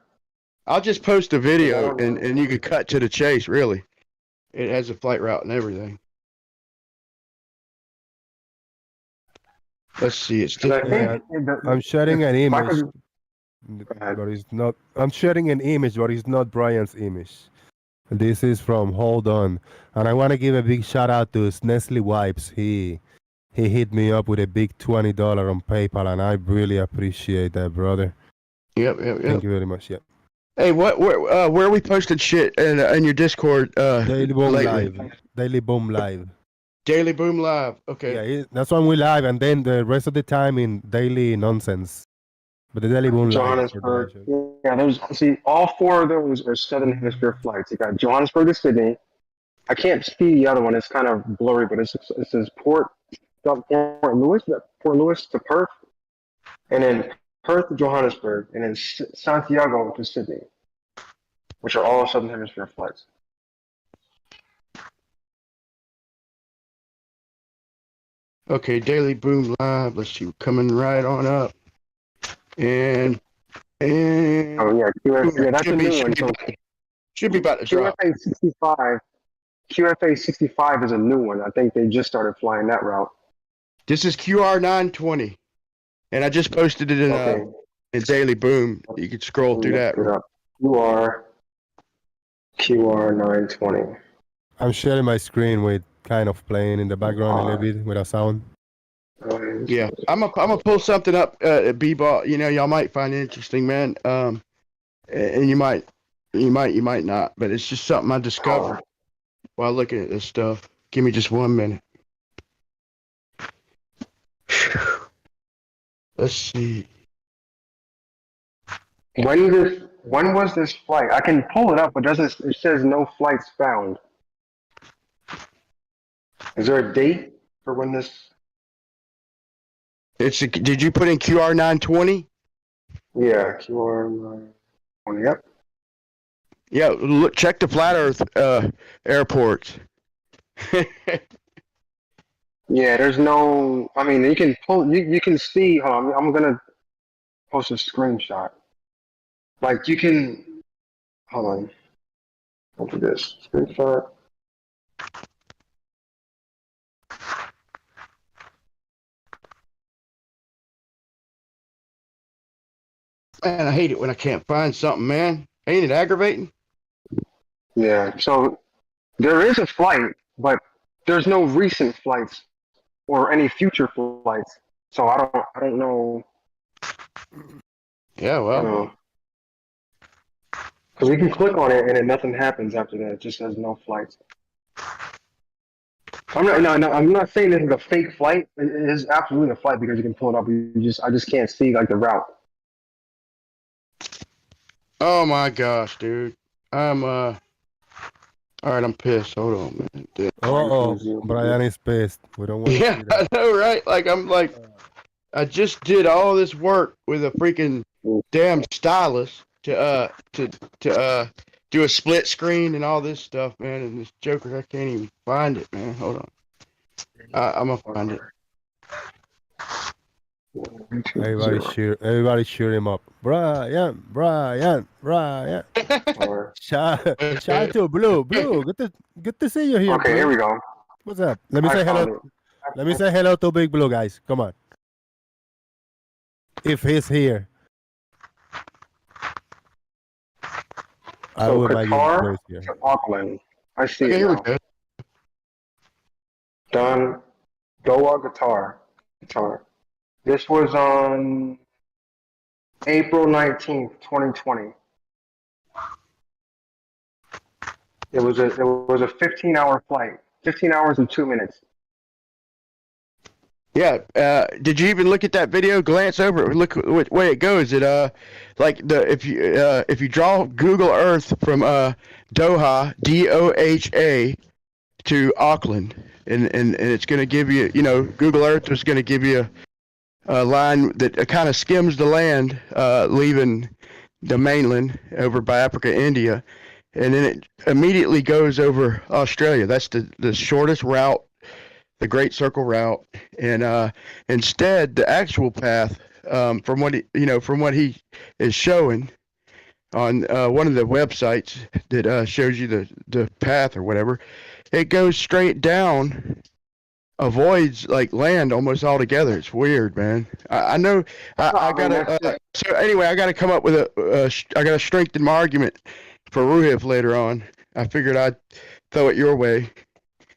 I'll just post a video and you could cut to the chase. Really, it has a flight route and everything. Let's see. It's just, I'm sharing an image, but it's not. I'm sharing an image, but it's not Brian's image. This is from Hold On, and I want to give a big shout out to Nestle Wipes. He hit me up with a big $20 on PayPal, and I really appreciate that, brother. Yep. Thank you very much. Yep. Hey, where we posted shit in your Discord? Daily Boom Live. Daily Boom Live. Daily Boom Live. Okay. Yeah, that's when we live, and then the rest of the time in Daily Nonsense. But the Daily Boom Johannesburg. Yeah, all four of those are Southern Hemisphere flights. You got Johannesburg to Sydney. I can't see the other one. It's kind of blurry, but it says Port Louis to Perth, and then Perth to Johannesburg, and then Santiago to Sydney, which are all Southern Hemisphere flights. Okay, Daily Boom Live. Let's see, coming right on up. And oh yeah, QFA, that's a new one. Should be about to drop. QFA 65 is a new one. I think they just started flying that route. This is QR 920, and I just posted it in Daily Boom. You can scroll through that. QR 920. I'm sharing my screen with kind of playing in the background a little bit with a sound. Yeah, I'm gonna pull something up, B-ball. Y'all might find it interesting, man. And you might not, but it's just something I discovered while looking at this stuff. Give me just 1 minute. Let's see. When was this flight? I can pull it up, but it says no flights found. Is there a date for when this? Did you put in QR 920? Yeah, QR 920. Yep. Yeah, look, check the flat Earth airports. Yeah, there's no. I mean, you can pull. You can see. Hold on, I'm gonna post a screenshot. Like you can. Hold on. Look at this screenshot. Man, I hate it when I can't find something, man. Ain't it aggravating? Yeah. So there is a flight, but there's no recent flights or any future flights. So I don't know. Yeah, well. Because we can click on it and then nothing happens after that. It just says no flights. I'm not saying this is a fake flight. It is absolutely a flight because you can pull it up. I just can't see like the route. Oh my gosh, dude. All right, I'm pissed. Hold on, man. Brian is pissed. We don't want to Yeah, see that. I know, right? Like, I'm like, I just did all this work with a freaking damn stylus to do a split screen and all this stuff, man. And this Joker, I can't even find it, man. Hold on. I'm gonna find it. Everybody shoot him up. Brian. Shout to Blue. Good to see you here. Okay, Blue. here we go. What's up? Let me say hello. Let me say hello to Big Blue, guys. Come on. If he's here. I So would like Qatar you to Auckland. I see Okay, it here we now. go. Done. Doha, Qatar. This was on April 19th, 2020. It was a 15-hour flight. 15 hours and 2 minutes. Yeah. Did you even look at that video? Glance over it. Look which way it goes. It like if you draw Google Earth from Doha, DOHA, to Auckland, and it's going to give you, Google Earth is going to give you a line that kind of skims the land, leaving the mainland over by Africa, India, and then it immediately goes over Australia. That's the shortest route, the Great Circle route, and instead the actual path, from what he is showing on one of the websites that shows you the path or whatever, it goes straight down, avoids like land almost altogether. It's weird, man. I know. I gotta. So anyway, I gotta come up with I gotta strengthen my argument for Ruhiv later on. I figured I'd throw it your way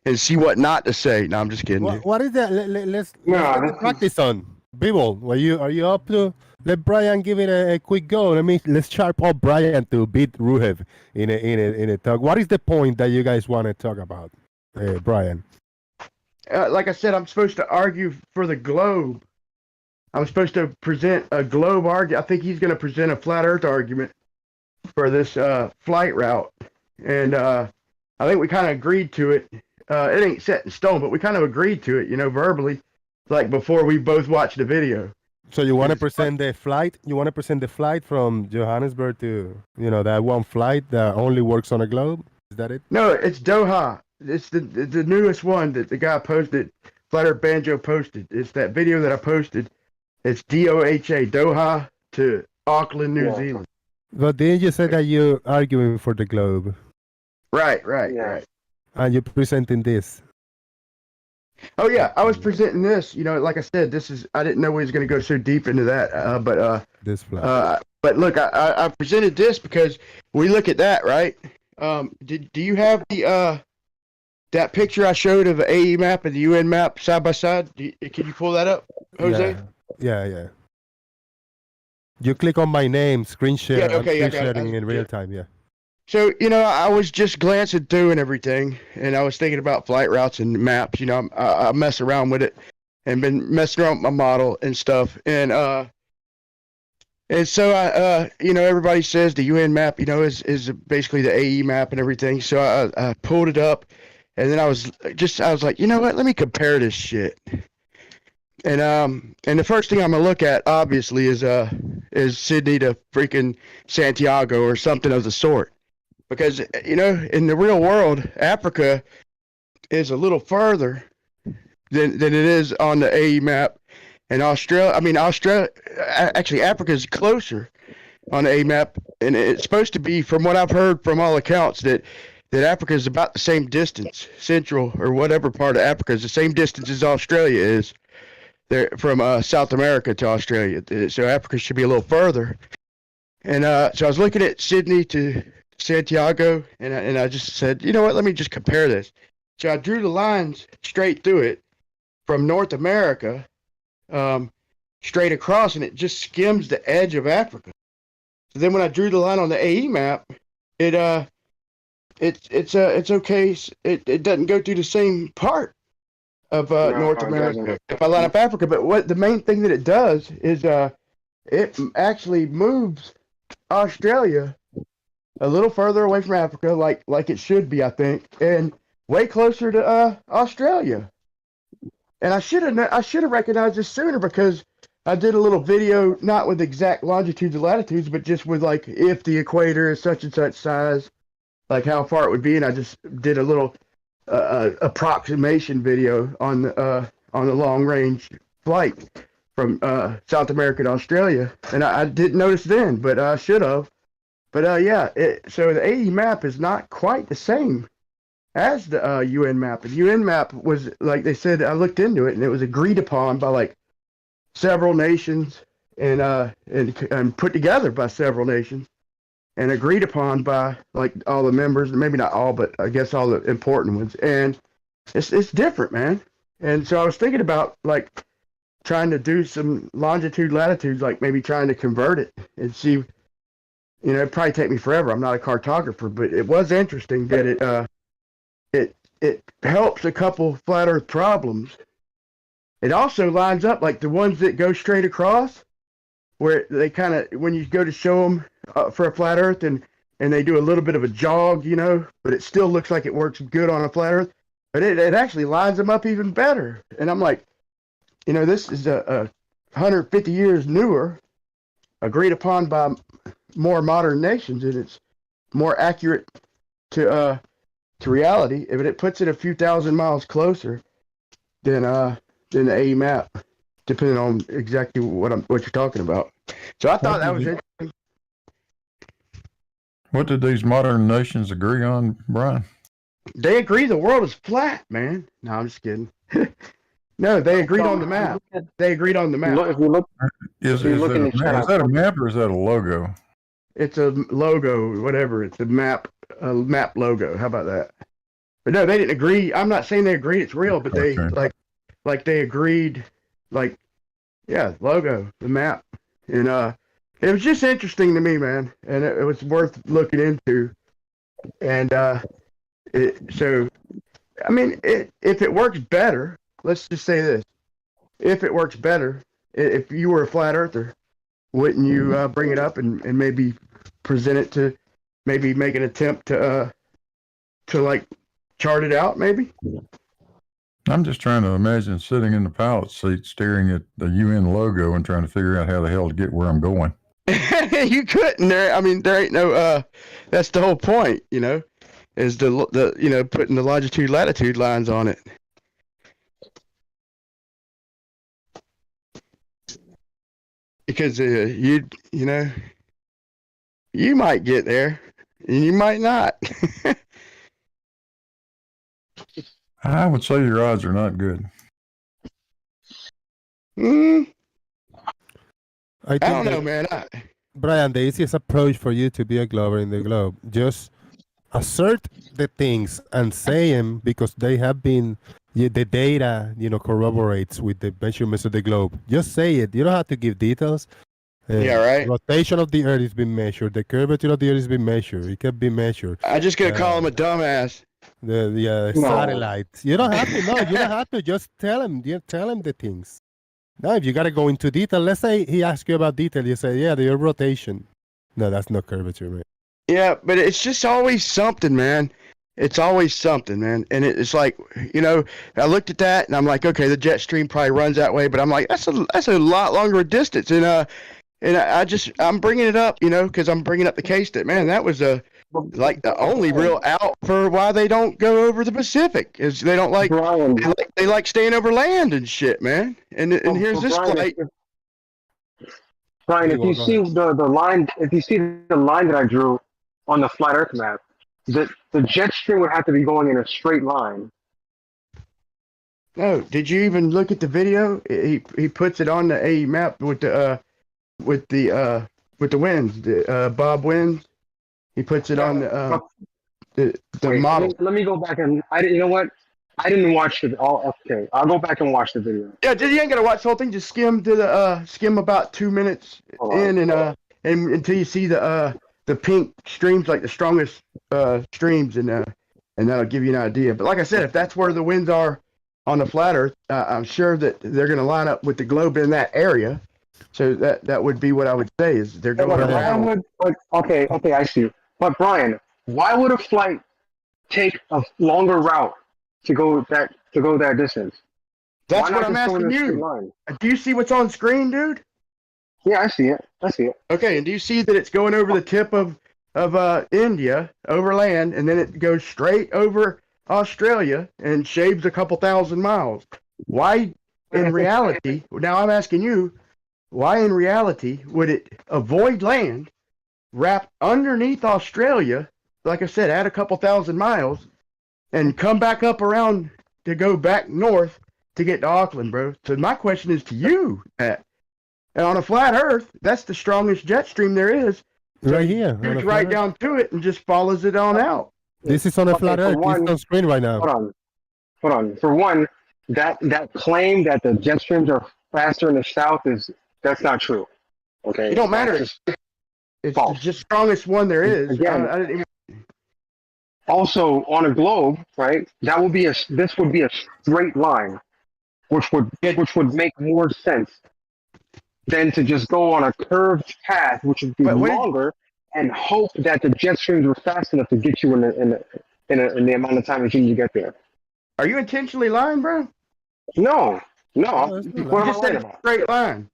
and see what not to say. No, I'm just kidding. What is that? Let's get the practice on. People, are you up to? Let Brian give it a quick go. Let's sharp up Brian to beat Ruhiv in a talk. What is the point that you guys want to talk about, Brian? Like I said, I'm supposed to argue for the globe. I'm supposed to present a globe argument. I think he's going to present a flat Earth argument for this flight route, and I think we kind of agreed to it. It ain't set in stone, but we kind of agreed to it, verbally, like before we both watched the video. So you want to present the flight? You want to present the flight from Johannesburg to, that one flight that only works on a globe? Is that it? No, it's Doha. It's the newest one that the guy posted, Flat Earth Banjo posted. It's that video that I posted. It's DOHA, Doha to Auckland, New Zealand. But didn't you say that you're arguing for the globe? Right. And you're presenting this? Oh yeah, I was presenting this. Like I said, I didn't know we was going to go so deep into that. This flight. But look, I presented this because we look at that, right? Do you have the that picture I showed of the AE map and the UN map side by side? Can you pull that up, Jose? Yeah. You click on my name, screen share. Yeah, okay, sharing in real time. Yeah. So, I was just glancing through and everything, and I was thinking about flight routes and maps. I mess around with it. and been messing around with my model and stuff. And so I, everybody says the UN map, is basically the AE map and everything. So I pulled it up, and then I was like, you know what? Let me compare this shit. And the first thing I'm gonna look at, obviously, is Sydney to freaking Santiago or something of the sort, because in the real world, Africa is a little further than it is on the AE map. And actually, Africa is closer on the A map, and it's supposed to be, from what I've heard from all accounts, that Africa is about the same distance, central or whatever part of Africa is the same distance as Australia is, there from South America to Australia. So Africa should be a little further. And so I was looking at Sydney to Santiago, and I just said, you know what? Let me just compare this. So I drew the lines straight through it from North America. Straight across, and it just skims the edge of Africa. So then when I drew the line on the AE map, it's okay. It doesn't go through the same part of North America if I line up Africa. But what the main thing that it does is it actually moves Australia a little further away from Africa, like it should be, I think, and way closer to Australia. And I should have recognized this sooner, because I did a little video, not with exact longitudes and latitudes, but just with like if the equator is such and such size, like how far it would be, and I just did a little approximation video on the long range flight from South America to Australia, and I didn't notice then, but I should have. But so the AE map is not quite the same as the UN map. And UN map was, like they said, I looked into it, and it was agreed upon by like several nations and put together by several nations and agreed upon by like all the members, maybe not all, but I guess all the important ones. And it's different, man. And so I was thinking about like trying to do some longitude, latitudes, like maybe trying to convert it and see, it'd probably take me forever. I'm not a cartographer, but it was interesting that it helps a couple flat Earth problems. It also lines up like the ones that go straight across, where they kind of, when you go to show them for a flat Earth, and they do a little bit of a jog, but it still looks like it works good on a flat Earth. But it actually lines them up even better. And I'm like, this is a 150 years newer, agreed upon by more modern nations, and it's more accurate to reality, but it puts it a few thousand miles closer than the AE map, depending on exactly what you're talking about. So I thought that was interesting. What did these modern nations agree on, Brian? They agree the world is flat, man. No, I'm just kidding. No, they agreed on the map. They agreed on the map. If you look, Is that a map or is that a logo? It's a logo, whatever. It's a map logo. How about that? But no, they didn't agree. I'm not saying they agreed it's real, but they like they agreed, like, yeah, logo, the map. And it was just interesting to me, man, and it was worth looking into. And so, I mean, if it works better, let's just say this: if it works better, if you were a flat earther, wouldn't you bring it up and maybe present it to, maybe make an attempt to like chart it out, maybe? I'm just trying to imagine sitting in the pilot's seat staring at the UN logo and trying to figure out how the hell to get where I'm going. You couldn't. I mean, there ain't no. That's the whole point, is the putting the longitude latitude lines on it. Because you might get there and you might not. I would say your odds are not good. I don't know, man. Brian, the easiest approach for you to be a glober in the globe, just assert the things and say them because they have been, the data, corroborates with the measurements of the globe. Just say it. You don't have to give details. Yeah, right. Rotation of the Earth has been measured. The curvature of the Earth has been measured. It can be measured. I'm just gonna call him a dumbass. the No. satellites. You don't have to. No, you don't have to. Just tell him. You tell him the things. Now, if you gotta go into detail, let's say he asks you about detail, you say, yeah, the rotation. No, that's not curvature, man. Yeah, but it's just always something, man. It's always something, man. And it's like, you know, I looked at that and I'm like, okay, the jet stream probably runs that way, but I'm like, that's a lot longer a distance. And I'm bringing it up, you know, because I'm bringing up the case that, man, that was like the only real out for why they don't go over the Pacific is they don't like they like staying over land and shit, man. And here's this flight. Brian, if you see the line, if you see the line that I drew on the flat Earth map, the jet stream would have to be going in a straight line. No, did you even look at the video? He puts it on the A map with the winds, Bob Winds. He puts it on the Wait, model. Let me go back and you know what? I didn't watch it all. Okay, I'll go back and watch the video. Yeah, you ain't gotta watch the whole thing. Just skim to the skim about 2 minutes in, and until you see the pink streams, like the strongest streams, and that'll give you an idea. But like I said, if that's where the winds are on the flat Earth, I'm sure that they're gonna line up with the globe in that area. So that would be what I would say is they're going around. Okay, I see. But Brian, why would a flight take a longer route to go that distance? That's what I'm asking you. Do you see what's on screen, dude? Yeah, I see it. Okay, and do you see that it's going over the tip of India over land, and then it goes straight over Australia and shaves a couple thousand miles? Why, in reality? Now I'm asking you, why in reality would it avoid land, wrap underneath Australia? Like I said, add a couple thousand miles, and come back up around to go back north to get to Auckland, bro. So my question is to you, Pat. And on a flat Earth, that's the strongest jet stream there is. So right here. Shoots right down to it and just follows it on out. This is on a flat Earth. It's on screen right now. Hold on. For one, that claim that the jet streams are faster in the south that's not true. Okay. It don't matter. It's false. just strongest one there is. Again, I didn't even... Also, on a globe, right? This would be a straight line, which would make more sense than to just go on a curved path, which would be longer, and hope that the jet streams were fast enough to get you in the amount of time that you need to get there. Are you intentionally lying, bro? No. You just said it's a straight line.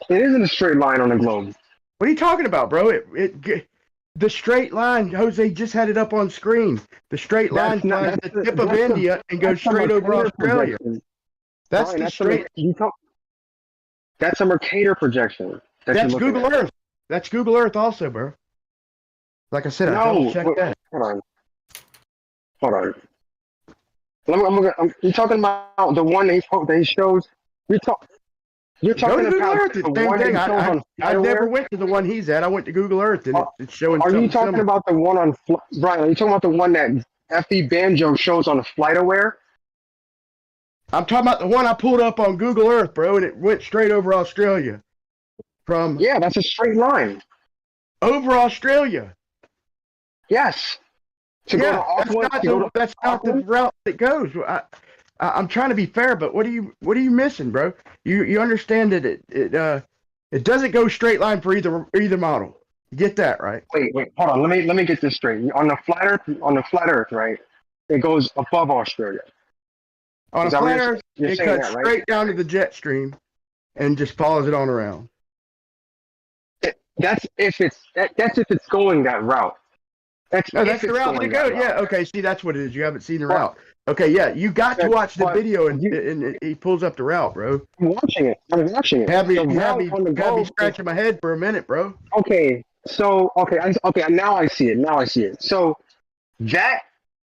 It isn't a straight line on the globe. What are you talking about, bro? The straight line, Jose just had it up on screen. The straight line flies the tip of India and goes straight over Australia. That's the straight. That's a Mercator projection. That's Google Earth. That's Google Earth also, bro. Like I said, I double checked that. Hold on. You're talking about the one that he shows. You're talking about the one that he shows on. I never went to the one he's at. I went to Google Earth, and it's showing. Are you talking about the one on Brian? Are you talking about the one that FE Banjo shows on FlightAware? I'm talking about the one I pulled up on Google Earth, bro, and it went straight over Australia. Yeah, that's a straight line. Over Australia. Yes. That's not the route that goes. I'm trying to be fair, but what are you missing, bro? You understand that it doesn't go straight line for either model. You get that, right? Wait, hold on. Let me get this straight. On the flat Earth, right? It goes above Australia. On a flat Earth, it cuts straight down to the jet stream and just follows it on around. That's if it's going that route. That's the route to go. Yeah, okay. See, that's what it is. You haven't seen the route. Okay, yeah, you got to watch the video, and he pulls up the route, bro. I'm watching it. Have me scratching my head for a minute, bro. Okay, so now I see it. So that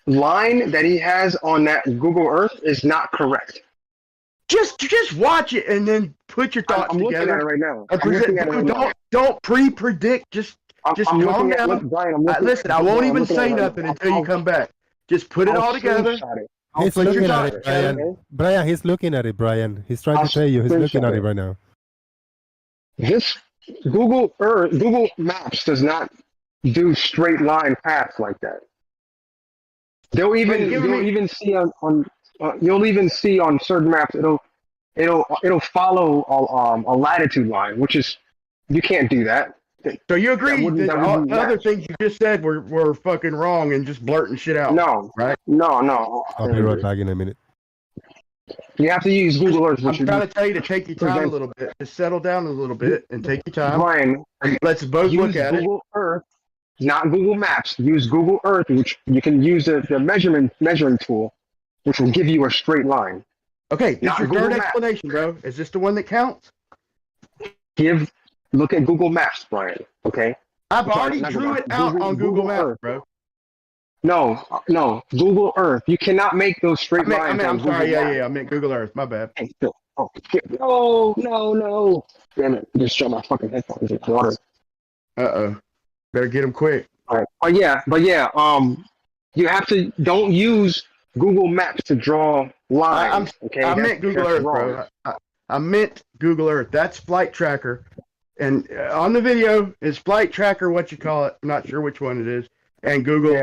line that he has on that Google Earth is not correct. Just watch it and then put your thoughts I'm together. Looking at it right now. I'm looking at it right now. Don't pre-predict. Just calm down. Listen, I won't even say nothing until you come back. Just put it all together. He's looking at it, Brian. Brian, he's looking at it, Brian. He's trying to tell you. He's looking at it right now. This Google Maps does not do straight line paths like that. They'll even give you'll me- even see you'll even see on certain maps it'll follow a latitude line, which is you can't do that. So you agree wouldn't- that that all wouldn't the other match. things you just said were fucking wrong and just blurting shit out? No, right? No. I'll be right back in a minute. You have to use Google Earth. I'm which trying would to tell you to take your time a little bit, just settle down a little bit and take your time. Brian, Let's both use look at it. Google Earth, not Google Maps. Use Google Earth, which you can use the measuring tool, which will give you a straight line. Okay, this Not is your Google third Maps. explanation, bro. Is this the one that counts? Look at Google Maps, Brian. Okay. I've Sorry, already not drew Google it out Maps. on Google Maps, Earth. bro. No, Google Earth. You cannot make those straight lines. I'm on sorry. Google Yeah, Maps. I meant Google Earth. My bad. Hey, Phil. Oh, shit. No. Damn it. I just shut my fucking headphones in water. Uh-oh. Better get them quick. All right. But yeah. You have to don't use Google Maps to draw lines. Okay. I meant Google That's Earth, wrong. bro. I meant Google Earth. That's Flight Tracker. And on the video is Flight Tracker, what you call it. I'm not sure which one it is. And Google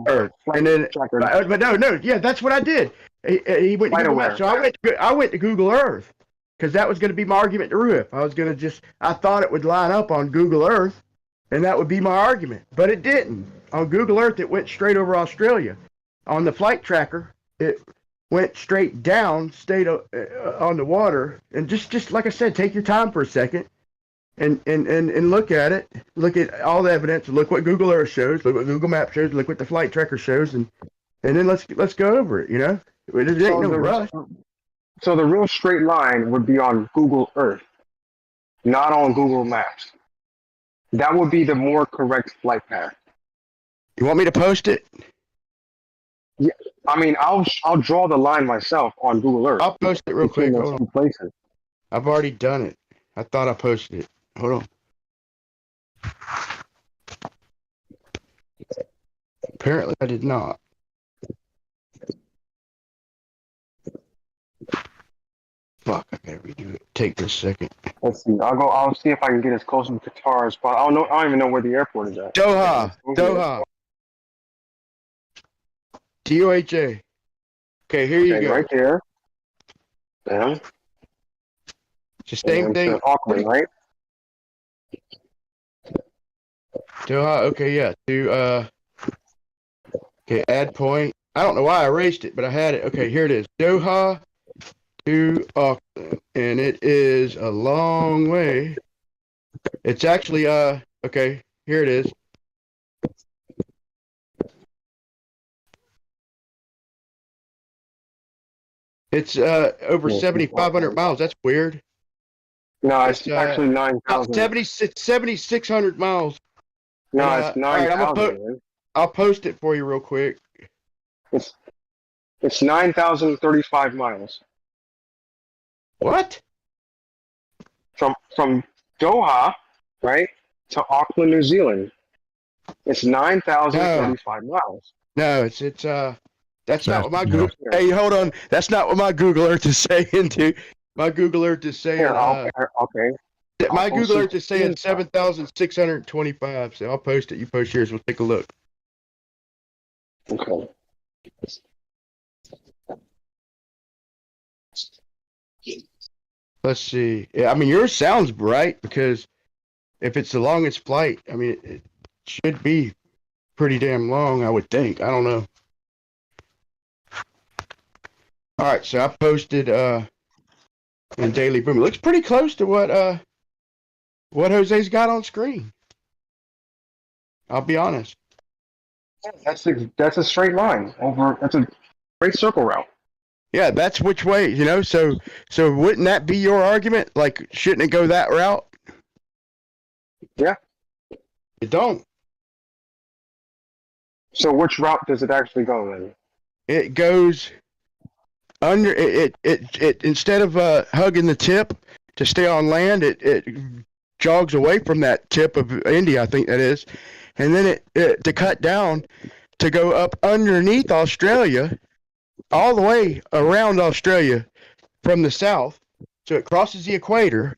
Earth. And then, Tracker. but no, yeah, that's what I did. He went to Google FlightAware. Maps. So I went to Google Earth because that was going to be my argument to Ruif. I thought it would line up on Google Earth, and that would be my argument. But it didn't. On Google Earth, it went straight over Australia. On the Flight Tracker, it went straight down, stayed on the water, and just like I said, take your time for a second. And look at it. Look at all the evidence. Look what Google Earth shows. Look what Google Maps shows. Look what the Flight Tracker shows, and then let's go over it. You know, it ain't no rush. So the real straight line would be on Google Earth, not on Google Maps. That would be the more correct flight path. You want me to post it? Yeah, I mean, I'll draw the line myself on Google Earth. I'll post it real quick. Between those Hold two on. places. I've already done it. I thought I posted it. Hold on. Apparently, I did not. Fuck! I gotta redo it. Take this second. Let's see. I'll see if I can get as close to Qatar as possible. I don't even know where the airport is at. Doha. DOHA. Okay, here you Okay, go. right there. Yeah. It's the same thing. Auckland, right? Doha. Okay, yeah. Okay, add point. I don't know why I erased it, but I had it. Okay, here it is. Doha to Auckland, and it is a long way. It's actually okay, here it is. It's over 7,500 miles. That's weird. No, it's actually 9,000. 7,600 miles. No, And, it's all right, 9,000. I'll post it for you real quick. It's 9,035 miles. What? From Doha, right, to Auckland, New Zealand. It's 9,035 miles. No, it's that's not what my Google. Hey, hold on. That's not what my Google Earth is saying, dude. My Google Earth is saying. Okay. My Google Earth is saying 7,625. So I'll post it. You post yours. We'll take a look. Okay. Let's see. Yeah, I mean, yours sounds right because if it's the longest flight, I mean, it should be pretty damn long, I would think. I don't know. All right, so I posted in Daily Boom. It looks pretty close to what Jose's got on screen. I'll be honest. That's a straight line over. That's a great circle route. Yeah, that's which way, you know. So wouldn't that be your argument? Like, shouldn't it go that route? Yeah. It don't. So which route does it actually go then? It goes under it instead of hugging the tip to stay on land, it jogs away from that tip of India, I think that is, and then it to cut down to go up underneath Australia, all the way around Australia from the south. So it crosses the equator,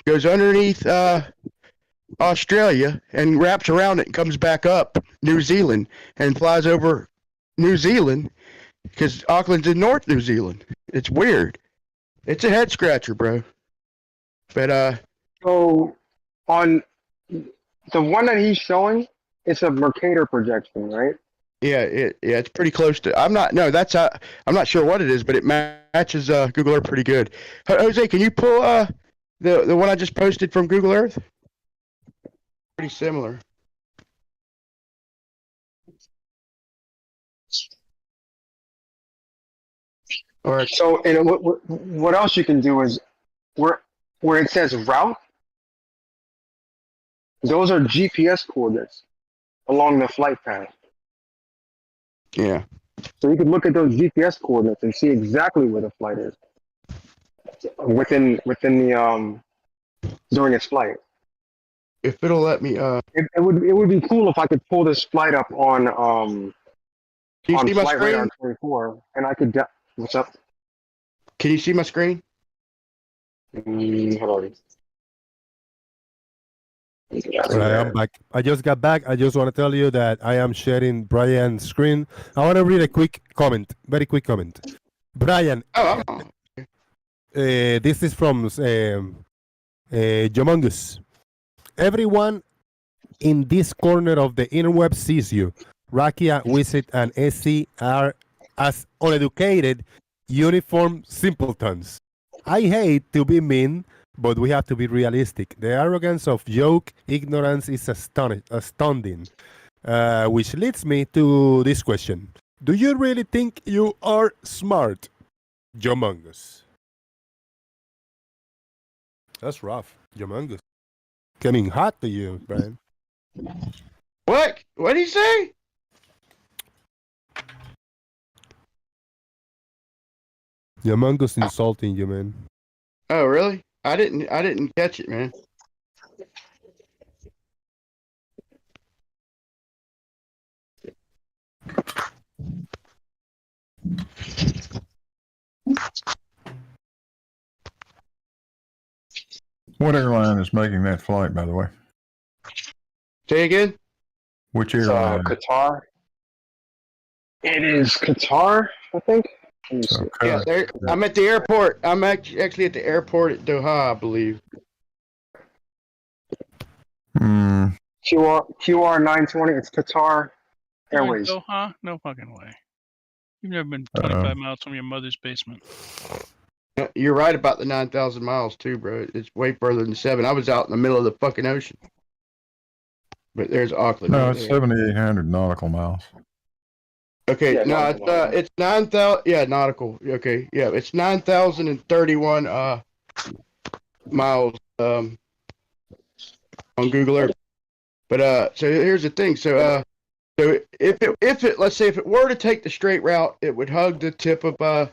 goes underneath Australia and wraps around it and comes back up New Zealand and flies over New Zealand because Auckland's in North New Zealand. It's weird. It's a head scratcher, bro. But So on the one that he's showing, it's a Mercator projection, right? yeah, it's pretty close to. I'm not sure what it is, but it matches Google Earth pretty good. Jose, can you pull the one I just posted from Google Earth? Pretty similar. All right. So, and what else you can do is where it says route, those are GPS coordinates along the flight path. Yeah. So you can look at those GPS coordinates and see exactly where the flight is within the during its flight. If it'll let me, it would be cool if I could pull this flight up on Can you see my Flight screen? Radar 24, and I could. What's up? Can you see my screen? Hold on. I am back. I just got back. I just want to tell you that I am sharing Brian's screen. I want to read a quick comment, very quick comment. Brian, this is from Jomongus. Everyone in this corner of the interweb sees you. Rakia, Wizard, and SC are as uneducated, uniform simpletons. I hate to be mean, but we have to be realistic. The arrogance of joke ignorance is astounding. Which leads me to this question. Do you really think you are smart, Jomongus? That's rough, Jomongus. Coming hot to you, Brian. What? What did he say? Jomongus insulting you, man. Oh, really? I didn't catch it, man. What airline is making that flight, by the way? Say again? Which airline? Qatar. It is Qatar, I think. Yeah, I'm at the airport. I'm actually at the airport at Doha, I believe. QR 920. It's Qatar Airways. Doha? No fucking way. You've never been 25 miles from your mother's basement. You're right about the 9,000 miles too, bro. It's way further than 7. I was out in the middle of the fucking ocean. But there's Auckland. No, right it's there. 7,800 nautical miles. Okay, Yeah, no, it's 9,000. Yeah, nautical. Okay, yeah, it's 9,031 miles on Google Earth. But so here's the thing. So if it let's say if it were to take the straight route, it would hug the tip of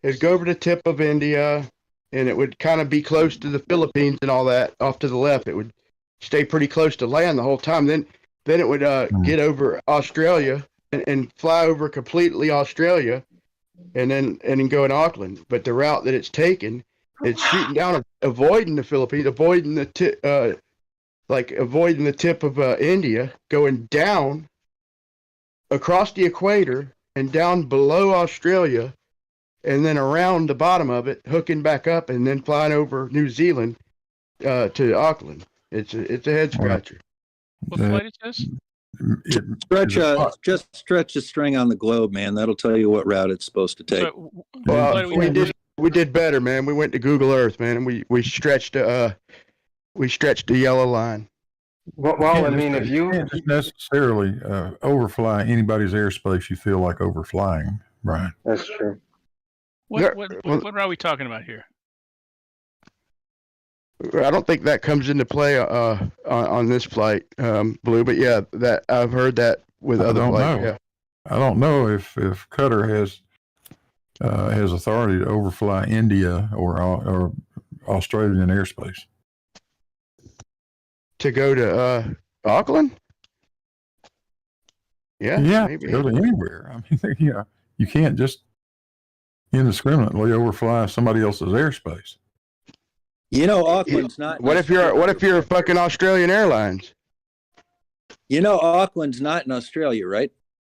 it'd go over the tip of India, and it would kind of be close to the Philippines and all that. Off to the left, it would stay pretty close to land the whole time. Then it would get over Australia and fly over completely Australia, and then go in Auckland. But the route that it's taken, it's shooting down, avoiding the Philippines, avoiding the tip of India, going down across the equator and down below Australia, and then around the bottom of it, hooking back up, and then flying over New Zealand to Auckland. It's a head scratcher. What flight is this? Just stretch a string on the globe, man. That'll tell you what route it's supposed to take. So, Well, we did better, man. We went to Google Earth, man, and we stretched the yellow line. Well, I mean, if you can't necessarily overfly anybody's airspace you feel like overflying, Brian. That's true. What are we talking about here? I don't think that comes into play on this flight, Blue. But yeah, that I've heard that with other flights. Yeah. I don't know if Qatar has authority to overfly India or Australian airspace. To go to Auckland? Yeah, maybe. Go to anywhere. I mean, yeah, you can't just indiscriminately overfly somebody else's airspace. You know, Auckland's not. What if you're fucking Australian Airlines? You know, Auckland's not in Australia, right?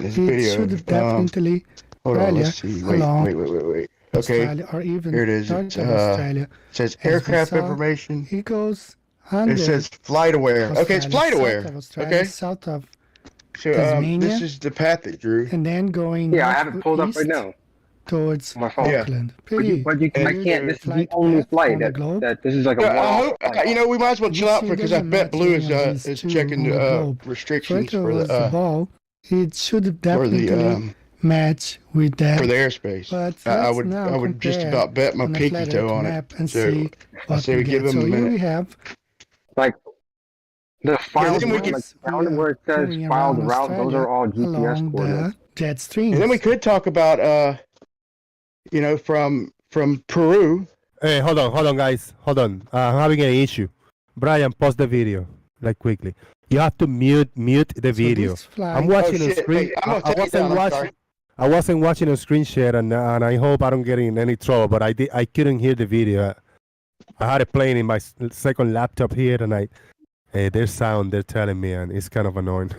get this it video. should definitely Hold on, Australia let's see. along Wait. Okay, Australia or even here it is. north It's of Australia. it says As we aircraft saw, information. it goes under It says flight aware. Okay, it's flight Australia, aware. south of Australia, Okay. south of So Tasmania, this is the path it drew. and then going Yeah, I have it pulled up right east now. towards My phone. Yeah. Auckland. But Pretty you weird can't. This is the flight only path flight on the that, globe. this is like a Yeah, I one-off hope flight. we might as well You chill out see, for it because I doesn't bet match Blue any of these is two checking on the globe. restrictions Further for was the the ball, it should definitely the match with that. for the airspace. But I let's would now just compare about bet my on a pinky flat toe Earth on it. map and So see I what say we we give get. him So a here minute. we have Like the filed then we route, can- down where it says going filed around route, those are all Australia GPS along coordinates. the jet streams. And then we could talk about from Peru. Hey, hold on, guys. Hold on. I'm having an issue. Brian, pause the video, like quickly. You have to mute the video. this flight- I'm watching Oh, a shit. screen. Hey, I'm gonna take it wasn't down, I'm watching. sorry. I wasn't watching a screen share, and I hope I don't get in any trouble. But I couldn't hear the video. I had it playing in my second laptop here, and their sound they're telling me, and it's kind of annoying.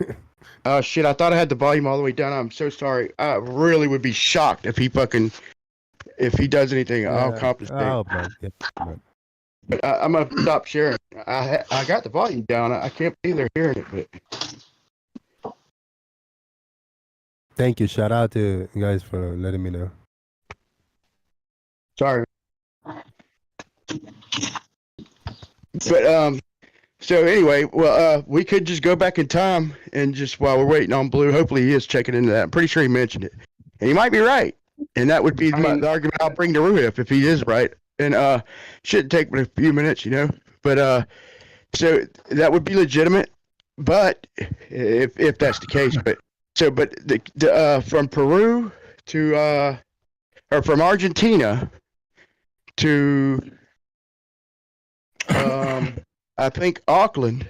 Oh shit! I thought I had the volume all the way down. I'm so sorry. I really would be shocked if he does anything. I'll compensate. Oh man, yeah, man. But I'm gonna stop sharing. I got the volume down. I can't believe they're hearing it. But Thank you. Shout out to you guys for letting me know. sorry. But so anyway, well, we could just go back in time and just while we're waiting on Blue, hopefully he is checking into that. I'm pretty sure he mentioned it, and he might be right, and that would be the argument I'll bring to Ruhif if he is right. And shouldn't take but a few minutes, But so that would be legitimate, but if that's the case, but the from Peru to or from Argentina to I think Auckland,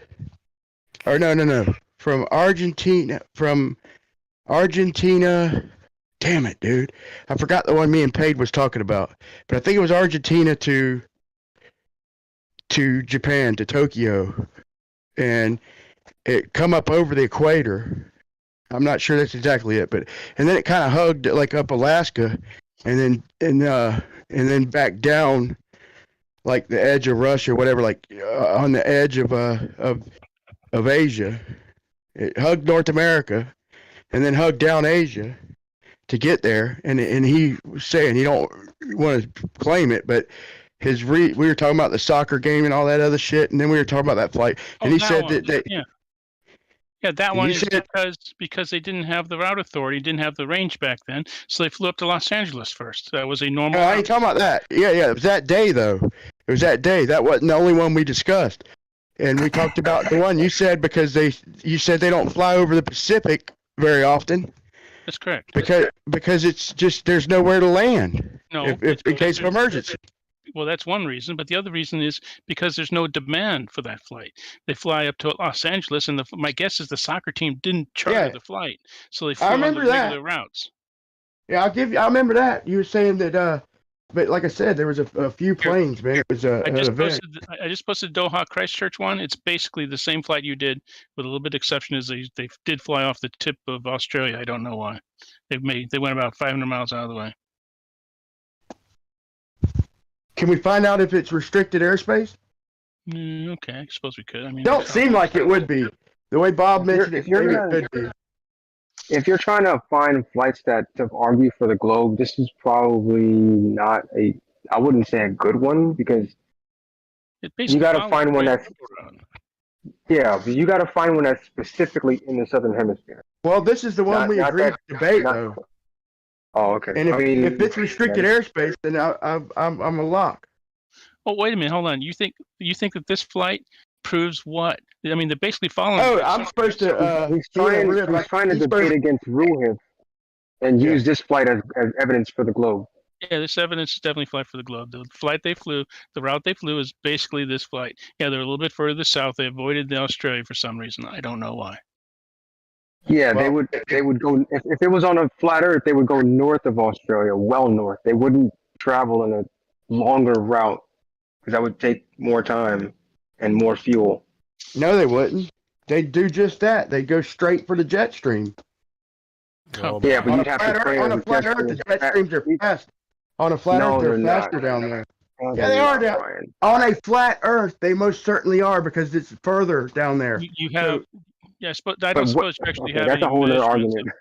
or no, from Argentina, damn it, dude. I forgot the one me and Paige was talking about, but I think it was Argentina to Japan, to Tokyo, and it come up over the equator. I'm not sure that's exactly it, and then it kind of hugged like up Alaska, and then back down like the edge of Russia, whatever, like on the edge of Asia. It hugged North America, and then hugged down Asia to get there. And he was saying he don't want to claim it, but we were talking about the soccer game and all that other shit, and then we were talking about that flight, and he said that that one is because they didn't have the route authority, didn't have the range back then, so they flew up to Los Angeles first. That was a normal. I ain't talking about that. Yeah, it was that day though. It was that day. That wasn't the only one we discussed, and we talked about the one you said you said they don't fly over the Pacific very often. That's correct. Because it's just there's nowhere to land. No, if in case of emergency. Well, that's one reason, but the other reason is because there's no demand for that flight. They fly up to Los Angeles, and my guess is the soccer team didn't charter the flight, so they flew on the regular routes. Yeah, I remember that. You were saying that, but like I said, there was a few planes, man. It was I just posted Doha Christchurch one. It's basically the same flight you did, with a little bit of exception is they did fly off the tip of Australia. I don't know why. They went about 500 miles out of the way. Can we find out if it's restricted airspace? Okay, I suppose we could. I mean, don't seem like it would be. The way Bob mentioned it, maybe it could be. If you're trying to find flights that argue for the globe, this is probably not I wouldn't say a good one, because you got to find one that's but you got to find one that's specifically in the southern hemisphere. Well, this is the one we agreed to debate, though. Oh, okay. And if it's restricted airspace, then I'm a lock. Oh, wait a minute, hold on. You think that this flight proves what? I mean, they're basically following. Oh, I'm supposed to. He's trying to debate against Ruhif and use this flight as evidence for the globe. Yeah, this evidence is definitely flight for the globe. The flight they flew, the route they flew is basically this flight. Yeah, they're a little bit further south. They avoided the Australia for some reason. I don't know why. Yeah, they would go if it was on a flat Earth, they would go north of Australia, well north. They wouldn't travel in a longer route because that would take more time and more fuel. No, they wouldn't. They'd do just that. They'd go straight for the jet stream. Yeah, but you'd have to train on a flat Earth. The jet streams are fast. On a flat Earth, they're faster down there. Probably Yeah, they are not, down Brian. on a flat Earth. They most certainly are because it's further down there. You have, yes, but I But don't what? suppose you actually Okay, have that's any a whole other measurements. argument.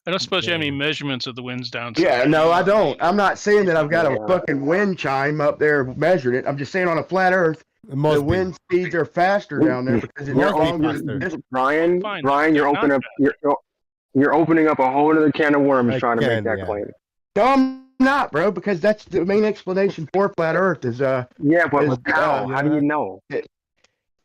I don't suppose you have any measurements of the winds down Yeah, south. no, I don't. I'm not saying that I've got a Yeah. fucking wind chime up there measuring it. I'm just saying on a flat Earth, Must the be. wind speeds are faster down there because it's Must be longer faster. distance. Brian, Fine, Brian, you're they're opening not up. You're opening up a whole other can of worms trying to make Again, that yeah. claim. No, I'm not, bro, because that's the main explanation for flat Earth is Yeah, but is, how? How do you know?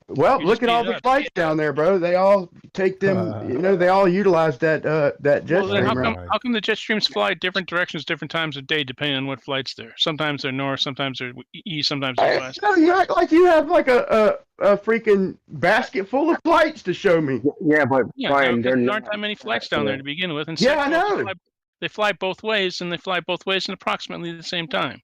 well, You look just at all made it the up. flights down there, bro. They all take them. They all utilize that jet Well, then stream. how come the jet streams fly different directions, different times of day, depending on what flight's there? Sometimes they're north, sometimes they're east, sometimes they're west. No, you act like you have like a freaking basket full of flights to show me. Yeah, but Yeah, Brian, there they're aren't that many flights down there to begin with. And Yeah, I second of all, know. they fly both ways, and they fly both ways in approximately the same time.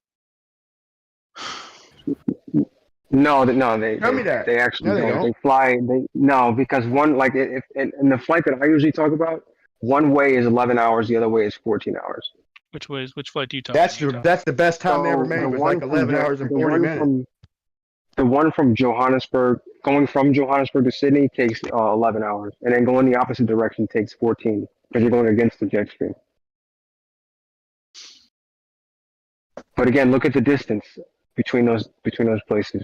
No, Tell me that. they actually No, they don't. don't. They fly. No, because one like if in the flight that I usually talk about, one way is 11 hours, the other way is 14 hours. Which flight do you talk? That's the best time they ever made. the Was one like from 11 Jo- hours and the 40 one minutes. The one from Johannesburg, going from Johannesburg to Sydney takes 11 hours, and then going the opposite direction takes 14 because you're going against the jet stream. But again, look at the distance between those places.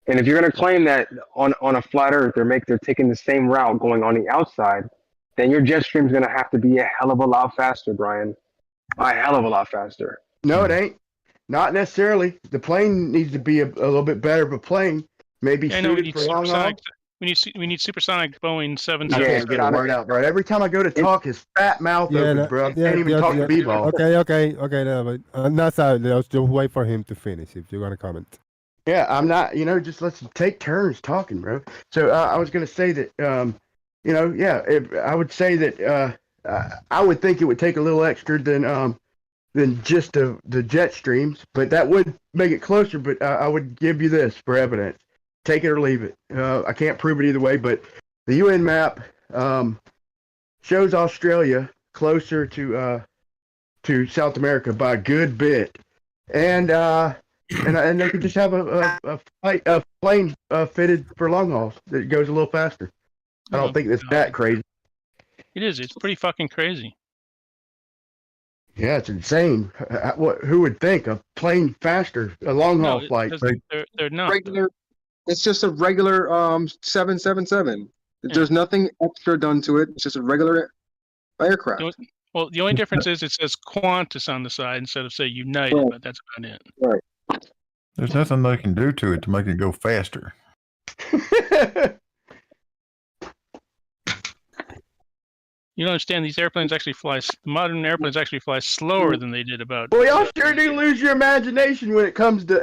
And if you're going to claim that on a flat Earth they're taking the same route going on the outside, then your jet stream's going to have to be a hell of a lot faster, Brian. A hell of a lot faster. No, it ain't. Not necessarily. The plane needs to be a little bit better of a plane. Maybe I know we suited need for long haul. supersonic. We need supersonic Boeing 7. I can't get a word out, bro. Every time I go to talk, his fat mouth opens, bro. I can't even talk to B-ball. Okay. No, but NASA, just wait for him to finish if you're gonna comment. Yeah, I'm not. Just let's take turns talking, bro. So I was gonna say that, I would say that I would think it would take a little extra than just the jet streams, but that would make it closer. But I would give you this for evidence. Take it or leave it. I can't prove it either way, but the UN map shows Australia closer to South America by a good bit, and they could just have a plane fitted for long hauls that goes a little faster. I don't think it's that crazy. It is. It's pretty fucking crazy. Yeah, it's insane. Who would think a plane faster, a long haul flight? They're not. Regular. It's just a regular 777. There's nothing extra done to it. It's just a regular aircraft. Well, the only difference is it says Qantas on the side instead of say United, but that's about it. Right. There's nothing they can do to it to make it go faster. You don't understand, these airplanes actually modern airplanes actually fly slower than they did about... Well, y'all sure do lose your imagination when it comes to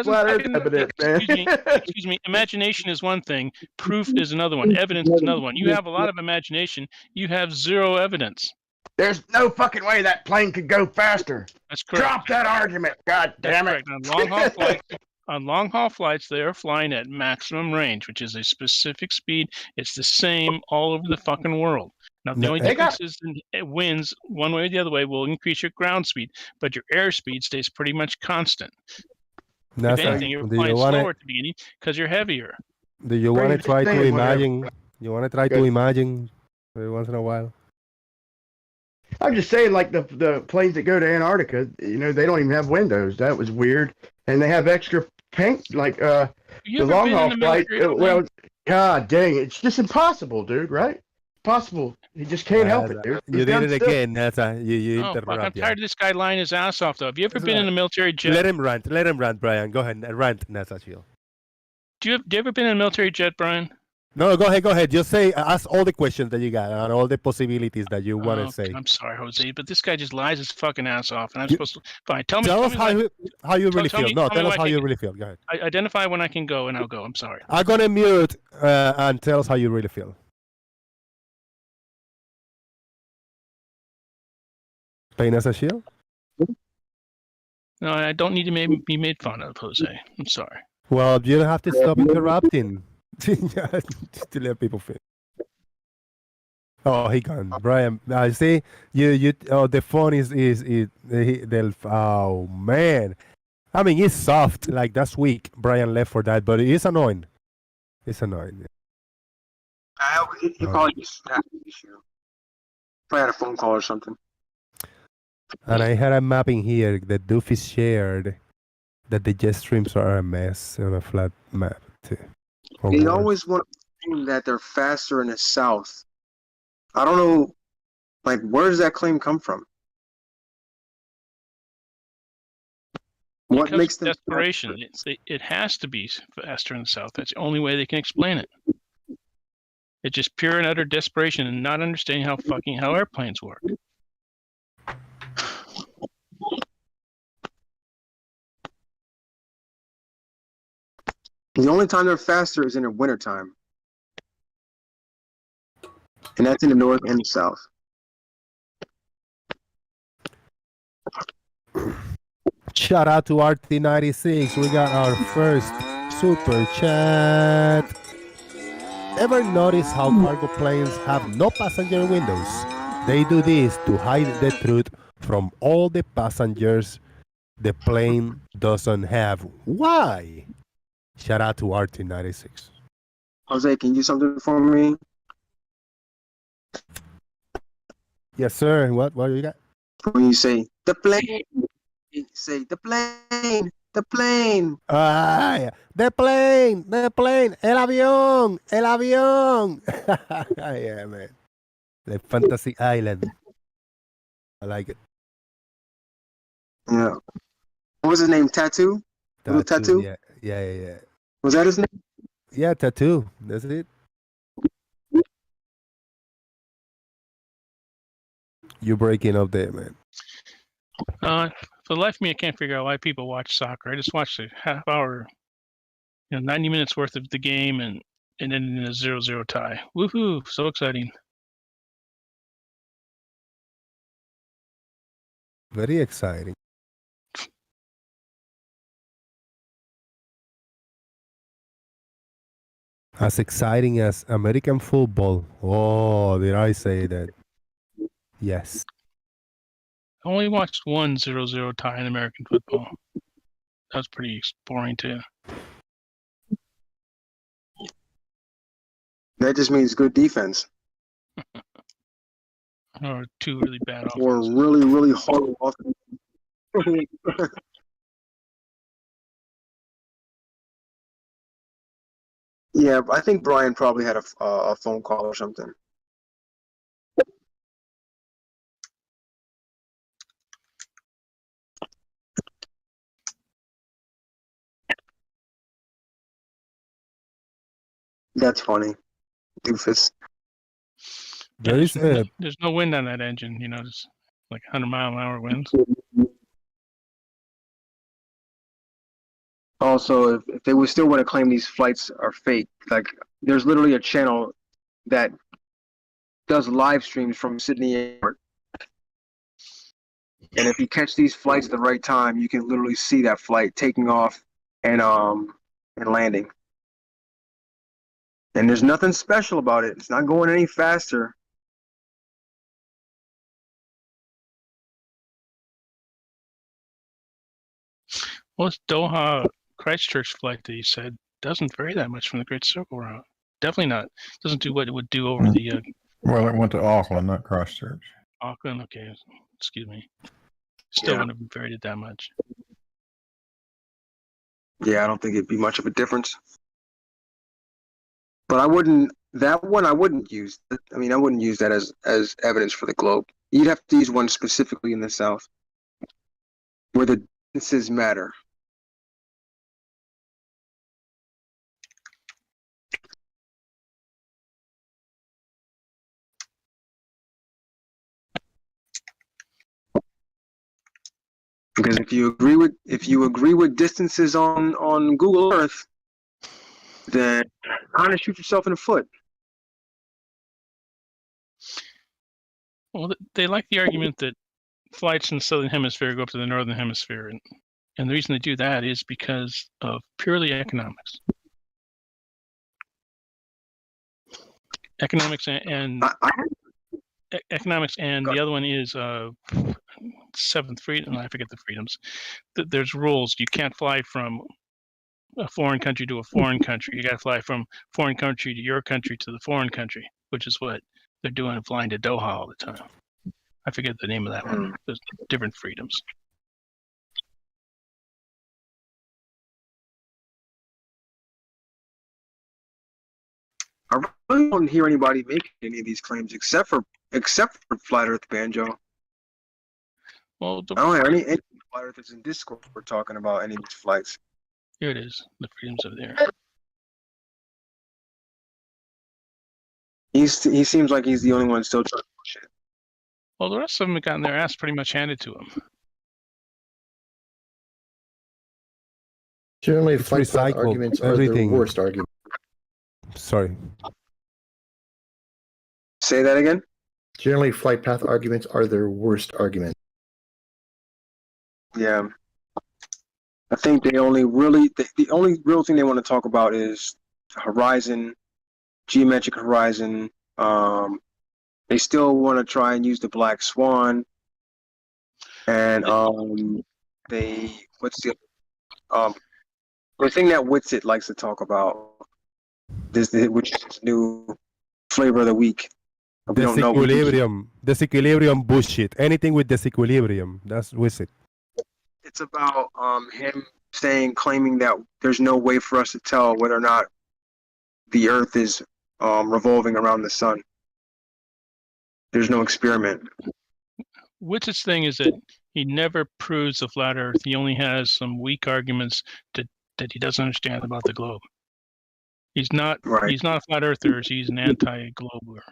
flat Earth evidence, man. Excuse me, imagination is one thing, proof is another one, evidence is another one. You have a lot of imagination, you have zero evidence. There's no fucking way that plane could go faster. That's correct. Drop that argument, god damn it. On long-haul flights, they are flying at maximum range, which is a specific speed. It's the same all over the fucking world. Now, the only difference is in winds, one way or the other way, will increase your ground speed, but your airspeed stays pretty much constant. If anything, you're flying slower at the beginning because you're heavier. Do you want to try to imagine? You want to try to imagine every once in a while? I'm just saying, like the planes that go to Antarctica, they don't even have windows. That was weird, and they have extra paint, like the long haul flight. Well, god dang, it's just impossible, dude. Right? Possible. You just can't help it, dude. You did it again. That's you fuck, I'm tired of this guy lying his ass off, though. Have you ever been in a military jet? Let him rant, Brian. Go ahead and rant, NASA Shield. Do you ever been in a military jet, Brian? No, go ahead. Just ask all the questions that you got and all the possibilities that you want to say. I'm sorry, Jose, but this guy just lies his fucking ass off, and I'm supposed to. Fine, tell us how you really feel. No, tell us how you really feel. Go ahead. Identify when I can go, and I'll go. I'm sorry. I'm gonna mute and tell us how you really feel. Pain as a shield? No, I don't need to be made fun of, Jose. I'm sorry. Well, you don't have to stop interrupting to let people feel. Oh, he gone. Brian, I see you. Oh, the phone is oh man. I mean, it's soft. Like that's weak. Brian left for that, but it's annoying. It's annoying. He probably just snapped the issue. If I had a phone call or something. And I had a mapping here that Doofy shared that the jet streams are a mess on a flat map too. Or They worse. always want to claim that they're faster in the south. I don't know, like, where does that claim come from? What Because makes of them desperation. It has to be faster in the south. That's the only way they can explain it. It's just pure and utter desperation and not understanding how airplanes work. The only time they're faster is in the wintertime. And that's in the north and the south. Shout out to RT96. We got our first super chat. Ever notice how cargo planes have no passenger windows? They do this to hide the truth from all the passengers the plane doesn't have. Why? Shout out to RT96. Jose, can you do something for me? Yes, sir. What you got? When you say, the plane, you say, the plane, the plane. Ah, the plane, el avión, el avión. Yeah, man. The Fantasy Island. I like it. Yeah. What was his name? Tattoo? Little Tattoo? Yeah. Was that his name? Yeah, Tattoo. That's it. You're breaking up there, man. For the life of me, I can't figure out why people watch soccer. I just watched a half hour, 90 minutes worth of the game and then in a 0-0 tie. Woohoo! So exciting. Very exciting. As exciting as American football. Oh, did I say that? Yes. I only watched one 0-0 tie in American football. That was pretty boring too. That just means good defense. Or two really bad offenses. Or really, really horrible offense. Yeah, I think Brian probably had a phone call or something. That's funny, doofus. There's no wind on that engine, it's like 100-mile-an-hour winds. Also, if they would still want to claim these flights are fake, like there's literally a channel that does live streams from Sydney Airport. And if you catch these flights at the right time, you can literally see that flight taking off and landing. And there's nothing special about it. It's not going any faster. Well, this Doha Christchurch flight that you said doesn't vary that much from the Great Circle route. Definitely not. Doesn't do what it would do over the. Well, it went to Auckland, not Christchurch. Auckland, okay. Excuse me. Still wouldn't have varied it that much. Yeah, I don't think it'd be much of a difference. But I wouldn't use. I mean, I wouldn't use that as evidence for the globe. You'd have to use one specifically in the South, where the distances matter. Because if you agree with distances on Google Earth, then kind of shoot yourself in the foot. Well, they like the argument that flights in the southern hemisphere go up to the northern hemisphere, and the reason they do that is because of purely economics. Economics and economics, and the other one is seventh freedom. I forget the freedoms. There's rules. You can't fly from a foreign country to a foreign country. You got to fly from foreign country to your country to the foreign country, which is what they're doing, flying to Doha all the time. I forget the name of that one. There's different freedoms. I really don't hear anybody making any of these claims except for Flat Earth Banjo. Well, I don't hear any Flat Earthers in Discord we're talking about any of these flights. Here it is. The freedoms are there. He seems like he's the only one still trying to push it. Well, the rest of them have gotten their ass pretty much handed to them. Generally, It's flight path recycled, arguments are everything. the worst argument. Sorry. Say that again? Generally, flight path arguments are their worst argument. Yeah. I think they only really the only real thing they want to talk about is horizon, geometric horizon. They still want to try and use the black swan, and what's the thing that Witsit likes to talk about, which is new flavor of the week. We don't know. Disequilibrium. Disequilibrium bullshit. Anything with disequilibrium. That's it. It's about him claiming that there's no way for us to tell whether or not the Earth is revolving around the sun. There's no experiment. Witz's thing is that he never proves the flat Earth. He only has some weak arguments that he doesn't understand about the globe. He's not a flat earther. He's an anti-glober.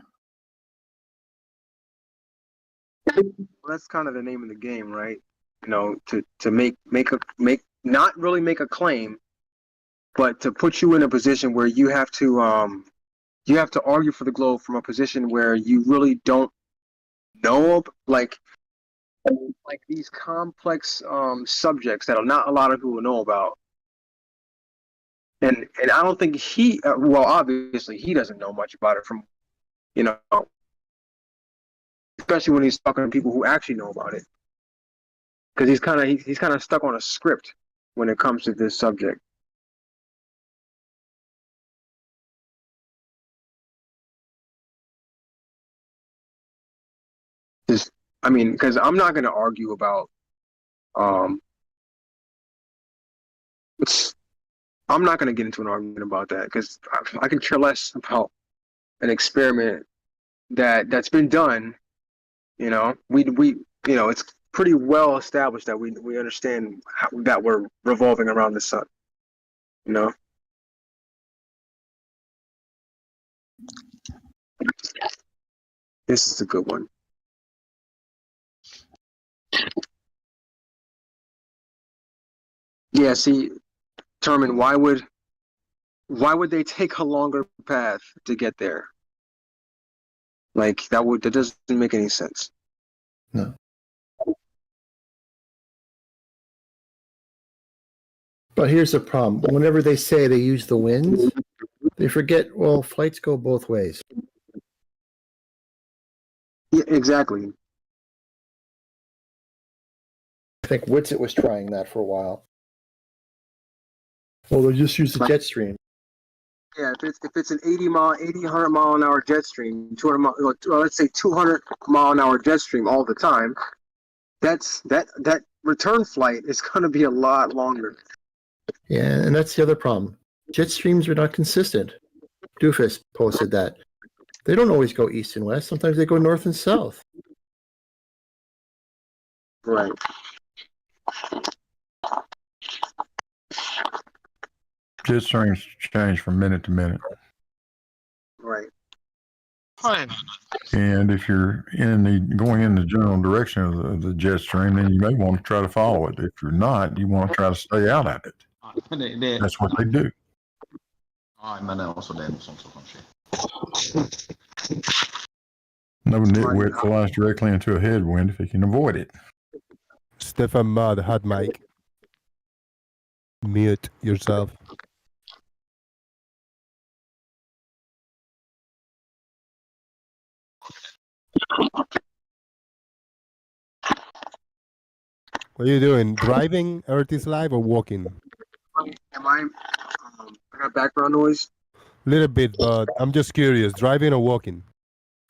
Well, that's kind of the name of the game, right? You know, to make not really make a claim, but to put you in a position where you have to argue for the globe from a position where you really don't know, like these complex subjects that not a lot of people know about. And I don't think well, obviously he doesn't know much about it from, especially when he's talking to people who actually know about it. Because he's kind of stuck on a script when it comes to this subject. Because I'm not going to argue about I'm not going to get into an argument about that, because I can care less about an experiment that's been done. It's pretty well established that we understand that we're revolving around the sun. This is a good one. Yeah, see, Terman, why would they take a longer path to get there? Like that doesn't make any sense. No. But here's the problem. Whenever they say they use the winds, they forget, well, flights go both ways. Yeah, exactly. I think Witsit was trying that for a while. Well, they just use the jet stream. Yeah, if it's an 100 mile an hour jet stream, 200 mile, let's say 200 mile an hour jet stream all the time, that return flight is going to be a lot longer. Yeah, and that's the other problem. Jet streams are not consistent. Doofus posted that. They don't always go east and west. Sometimes they go north and south. Right. Jet streams change from minute to minute. Right. And if you're going in the general direction of the jet stream, then you may want to try to follow it. If you're not, you want to try to stay out of it. That's what they do. No nitwit flies directly into a headwind if he can avoid it. Stefan Mud, hot mic. Mute yourself. What are you doing? Driving Earth is Live or walking? Am I? I got background noise. Little bit, but I'm just curious. Driving or walking?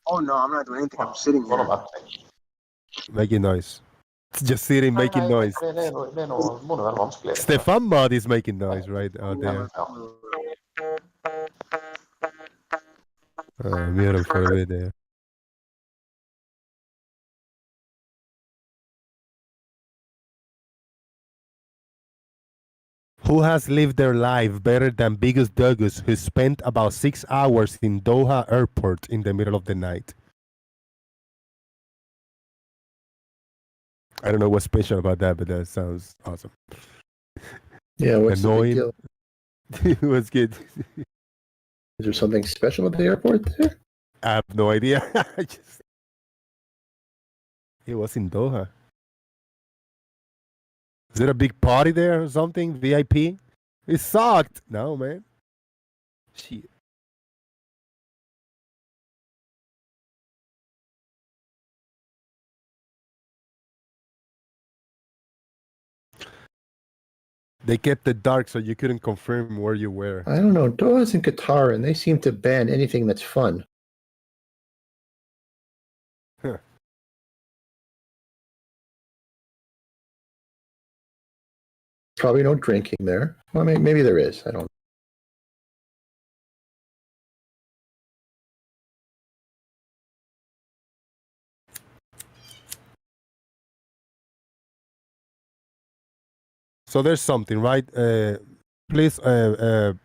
Oh no, I'm not doing anything. I'm sitting here. Making noise. Just sitting, making noise. Stefan Mod is making noise right out there. Mute him for a bit there. Who has lived their life better than Bigus Douglas, who spent about 6 hours in Doha airport in the middle of the night? I don't know what's special about that, but that sounds awesome. Yeah, what's annoying? the big deal? What's good? Is there something special at the airport there? I have no idea. It was in Doha. Is there a big party there or something? VIP? It sucked. No, man. Shit. They kept it dark so you couldn't confirm where you were. I don't know. Doha's in Qatar, and they seem to ban anything that's fun. Huh. Probably no drinking there. Well, maybe there is. I don't. So there's something, right? Please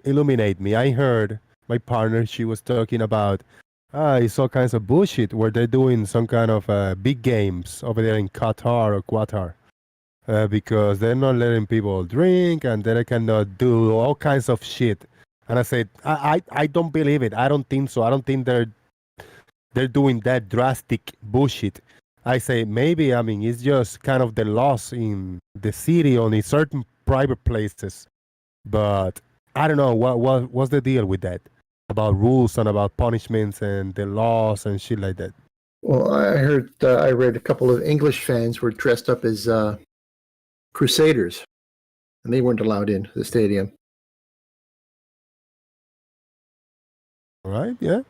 illuminate me. I heard my partner, she was talking about it's all kinds of bullshit where they're doing some kind of big games over there in Qatar or Qatar because they're not letting people drink and they cannot do all kinds of shit. And I said, I don't believe it. I don't think so. I don't think they're doing that drastic bullshit. I say maybe, I mean, it's just kind of the laws in the city or in certain private places. But I don't know, what's the deal with that? About rules and about punishments and the laws and shit like that. Well, I heard, I read a couple of English fans were dressed up as crusaders, and they weren't allowed in the stadium. All right, yeah.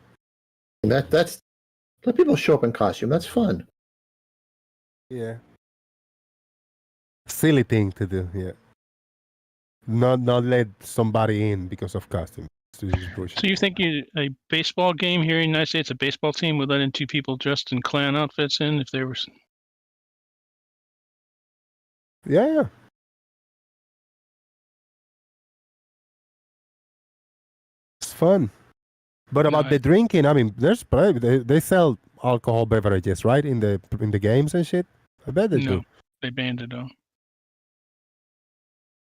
And that's let people show up in costume. That's fun. Yeah. Silly thing to do, yeah. Not let somebody in because of costume. So you think a baseball game here in the United States, a baseball team would let in two people dressed in clown outfits in if they were? Yeah. It's fun. But about the drinking, I mean, there's probably they sell alcohol beverages, right? In the games and shit. I bet they do. They banned it though.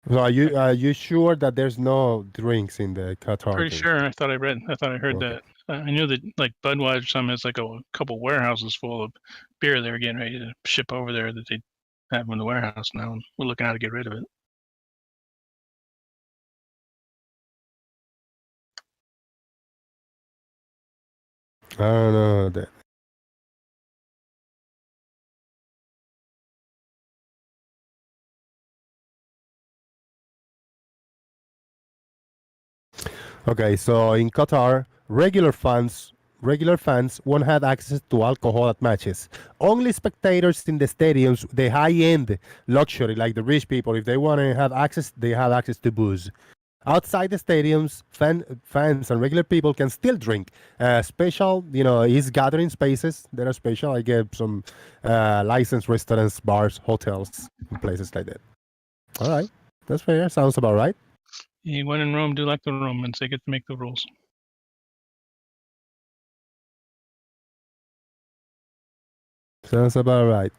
So are you sure that there's no drinks in the Qatar? Pretty thing? sure. I thought I heard that. I knew that like Budweiser or something has like a couple warehouses full of beer they were getting ready to ship over there that they have in the warehouse now, and we're looking how to get rid of it. I don't know that. Okay, so in Qatar, regular fans won't have access to alcohol at matches. Only spectators in the stadiums, the high-end luxury, like the rich people, if they want to have access, they have access to booze. Outside the stadiums, fans and regular people can still drink. Special, is gathering spaces that are special. I get some licensed restaurants, bars, hotels, and places like that. All right, that's fair. Sounds about right. When in Rome, do like the Romans. They get to make the rules. Sounds about right.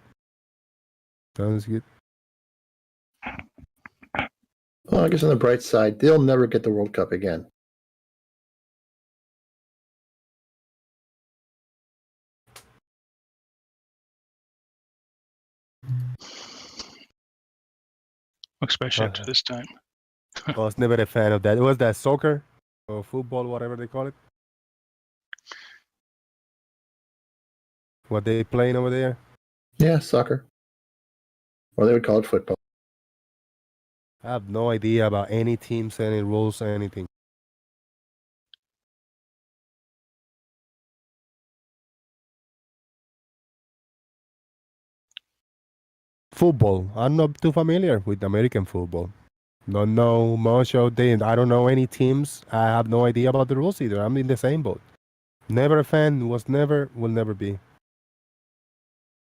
Sounds good. Well, I guess on the bright side, they'll never get the World Cup again. Especially after this time. I was never a fan of that. It was that soccer or football, whatever they call it. What they playing over there? Yeah, soccer. Or they would call it football. I have no idea about any teams, any rules, anything. Football. I'm not too familiar with American football. Don't know much of them. I don't know any teams. I have no idea about the rules either. I'm in the same boat. Never a fan. Was never. Will never be.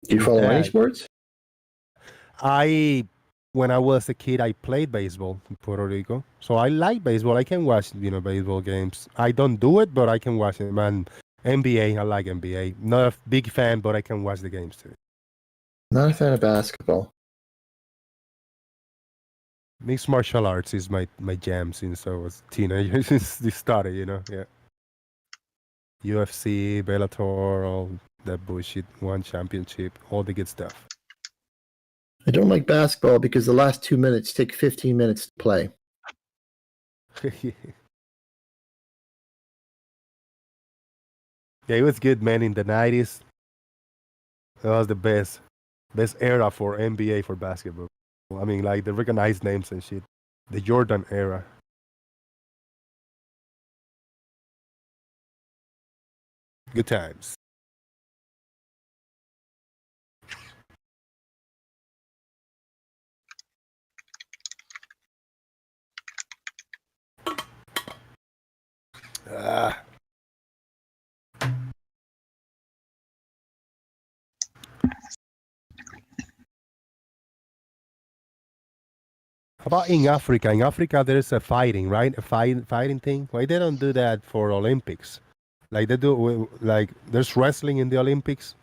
Do you follow any sports? When I was a kid, I played baseball in Puerto Rico. So I like baseball. I can watch, baseball games. I don't do it, but I can watch them. And NBA, I like NBA. Not a big fan, but I can watch the games too. Not a fan of basketball. Mixed martial arts is my jam since I was a teenager, since they started, yeah. UFC, Bellator, all that bullshit, one championship, all the good stuff. I don't like basketball because the last 2 minutes take 15 minutes to play. Yeah, it was good, man, in the 90s. That was the best era for NBA for basketball. I mean, like the recognized names and shit. The Jordan era. Good times. How about in Africa? In Africa, there's a fighting, right? A fighting thing. Why they don't do that for Olympics? Like they do, like there's wrestling in the Olympics,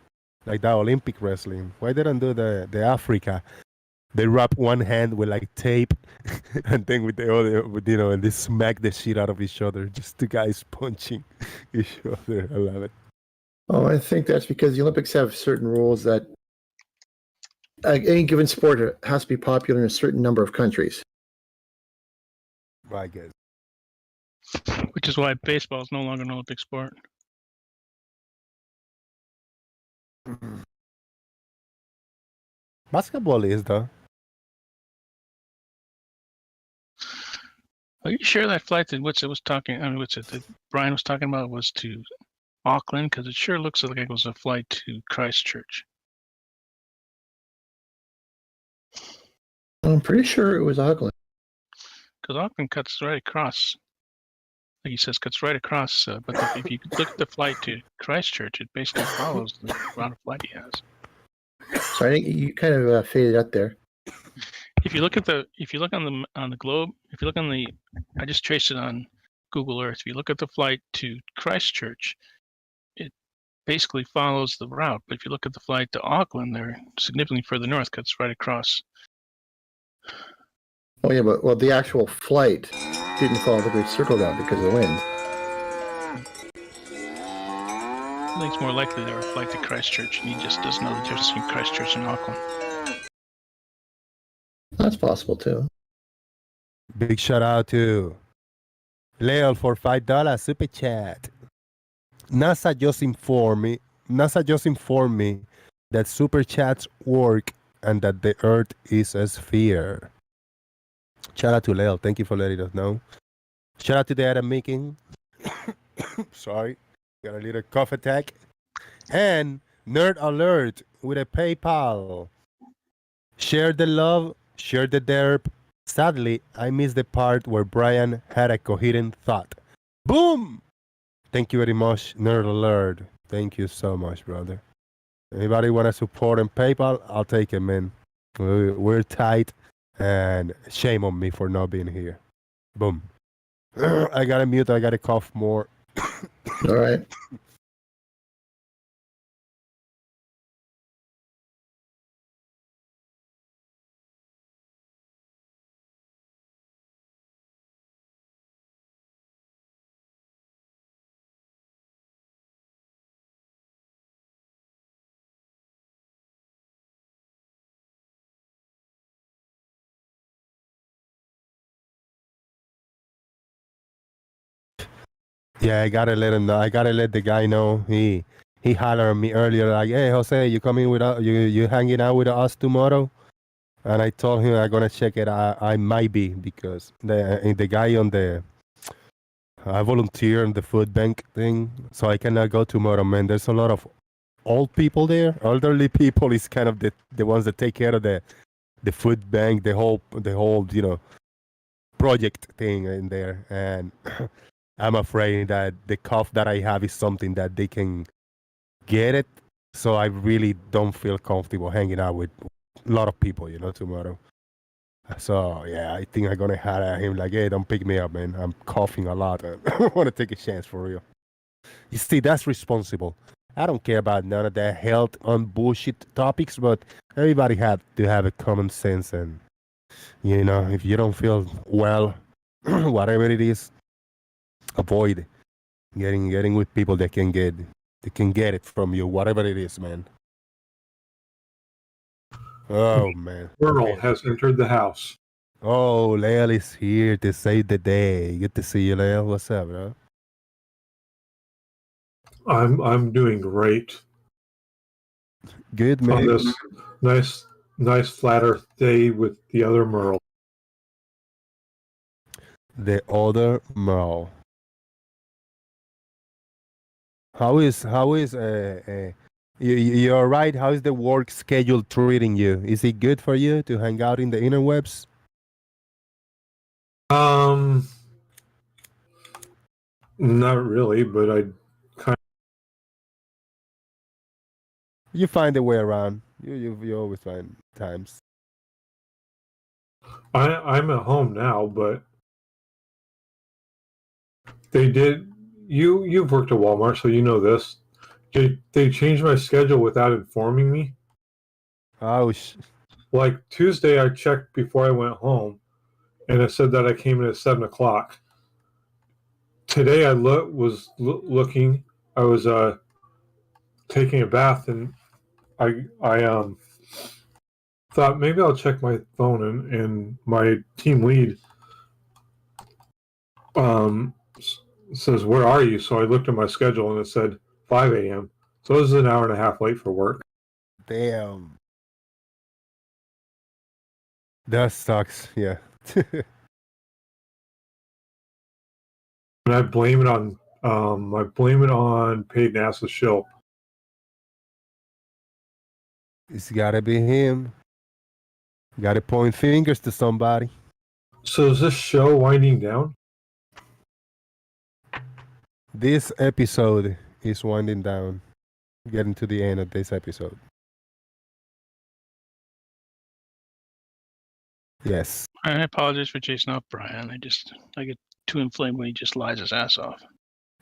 like that Olympic wrestling. Why they don't do the Africa? They wrap one hand with like tape, and then with the other, and they smack the shit out of each other. Just the guys punching each other. I love it. Oh, I think that's because the Olympics have certain rules that any given sport has to be popular in a certain number of countries. I guess. Which is why baseball is no longer an Olympic sport. Basketball is, though. Are you sure that flight that that Brian was talking about was to Auckland? Because it sure looks like it was a flight to Christchurch. I'm pretty sure it was Auckland. Because Auckland cuts right across. Like he says, cuts right across. But if you look at the flight to Christchurch, it basically follows the route of flight he has. So I think you kind of faded out there. If you look on the globe, if you look on I just traced it on Google Earth. If you look at the flight to Christchurch, it basically follows the route. But if you look at the flight to Auckland, they're significantly further north, cuts right across. Oh yeah, but the actual flight didn't follow the Great Circle route because of the wind. I think it's more likely they were a flight to Christchurch, and he just doesn't know the difference between Christchurch and Auckland. That's possible too. Big shout out to Leo for $5 super chat. NASA just informed me that super chats work and that the Earth is a sphere. Shout out to Leo. Thank you for letting us know. Shout out to the Adam Making. Sorry, got a little cough attack. And Nerd Alert with a PayPal. Share the love, share the derp. Sadly, I missed the part where Brian had a coherent thought. Boom! Thank you very much, Nerd Alert. Thank you so much, brother. Anybody want to support on PayPal? I'll take it, man. We're tight, and shame on me for not being here. Boom. I gotta mute. I gotta cough more. All right. Yeah, I gotta let him know. I gotta let the guy know he he hollered at me earlier like, "Hey, Jose, you coming with us? You hanging out with us tomorrow?" And I told him I'm gonna check it. I might be because the guy on the I volunteer on the food bank thing, so I cannot go tomorrow, man. There's a lot of old people there. Elderly people is kind of the ones that take care of the food bank, the whole project thing in there. And I'm afraid that the cough that I have is something that they can get it. So I really don't feel comfortable hanging out with a lot of people, tomorrow. So yeah, I think I'm gonna holler at him like, "Hey, don't pick me up, man. I'm coughing a lot. I want to take a chance for real." You see, that's responsible. I don't care about none of that health on bullshit topics, but everybody have to have a common sense, and if you don't feel well, whatever it is, avoid getting with people that can get it from you, whatever it is, man. Oh man. Earl has entered the house. Oh, Leal is here to save the day. Good to see you, Leal. What's up, bro? I'm doing great. Good, man. On this nice flat Earth day with the other Merle. The other Merle. How is you're right? How is the work schedule treating you? Is it good for you to hang out in the interwebs? Not really, but I kind You find a way around. You always find times. I'm at home now, but they did. You've worked at Walmart, so you know this. They changed my schedule without informing me. Ouch. Like Tuesday, I checked before I went home, and it said that I came in at 7:00. Today, I was looking. I was taking a bath, and I thought maybe I'll check my phone, and my team lead says, "Where are you?" So I looked at my schedule, and it said 5 a.m. So this is an hour and a half late for work. Damn. That sucks. Yeah. And I blame it on paid NASA shill. It's gotta be him. Gotta point fingers to somebody. So is this show winding down? This episode is winding down. Getting to the end of this episode. Yes. I apologize for chasing off Brian. I get too inflamed when he just lies his ass off.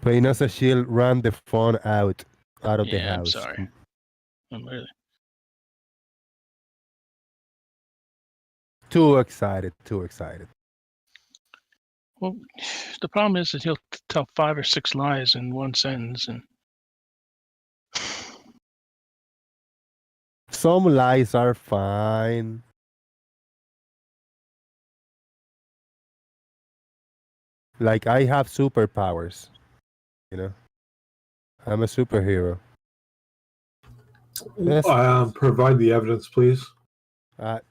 Peinosa Shield ran the phone out of the house. I'm sorry. I'm really Too excited. well. The problem is that he'll tell 5 or 6 lies in one sentence, and some lies are fine. Like I have superpowers, I'm a superhero. Yes. Provide the evidence, please.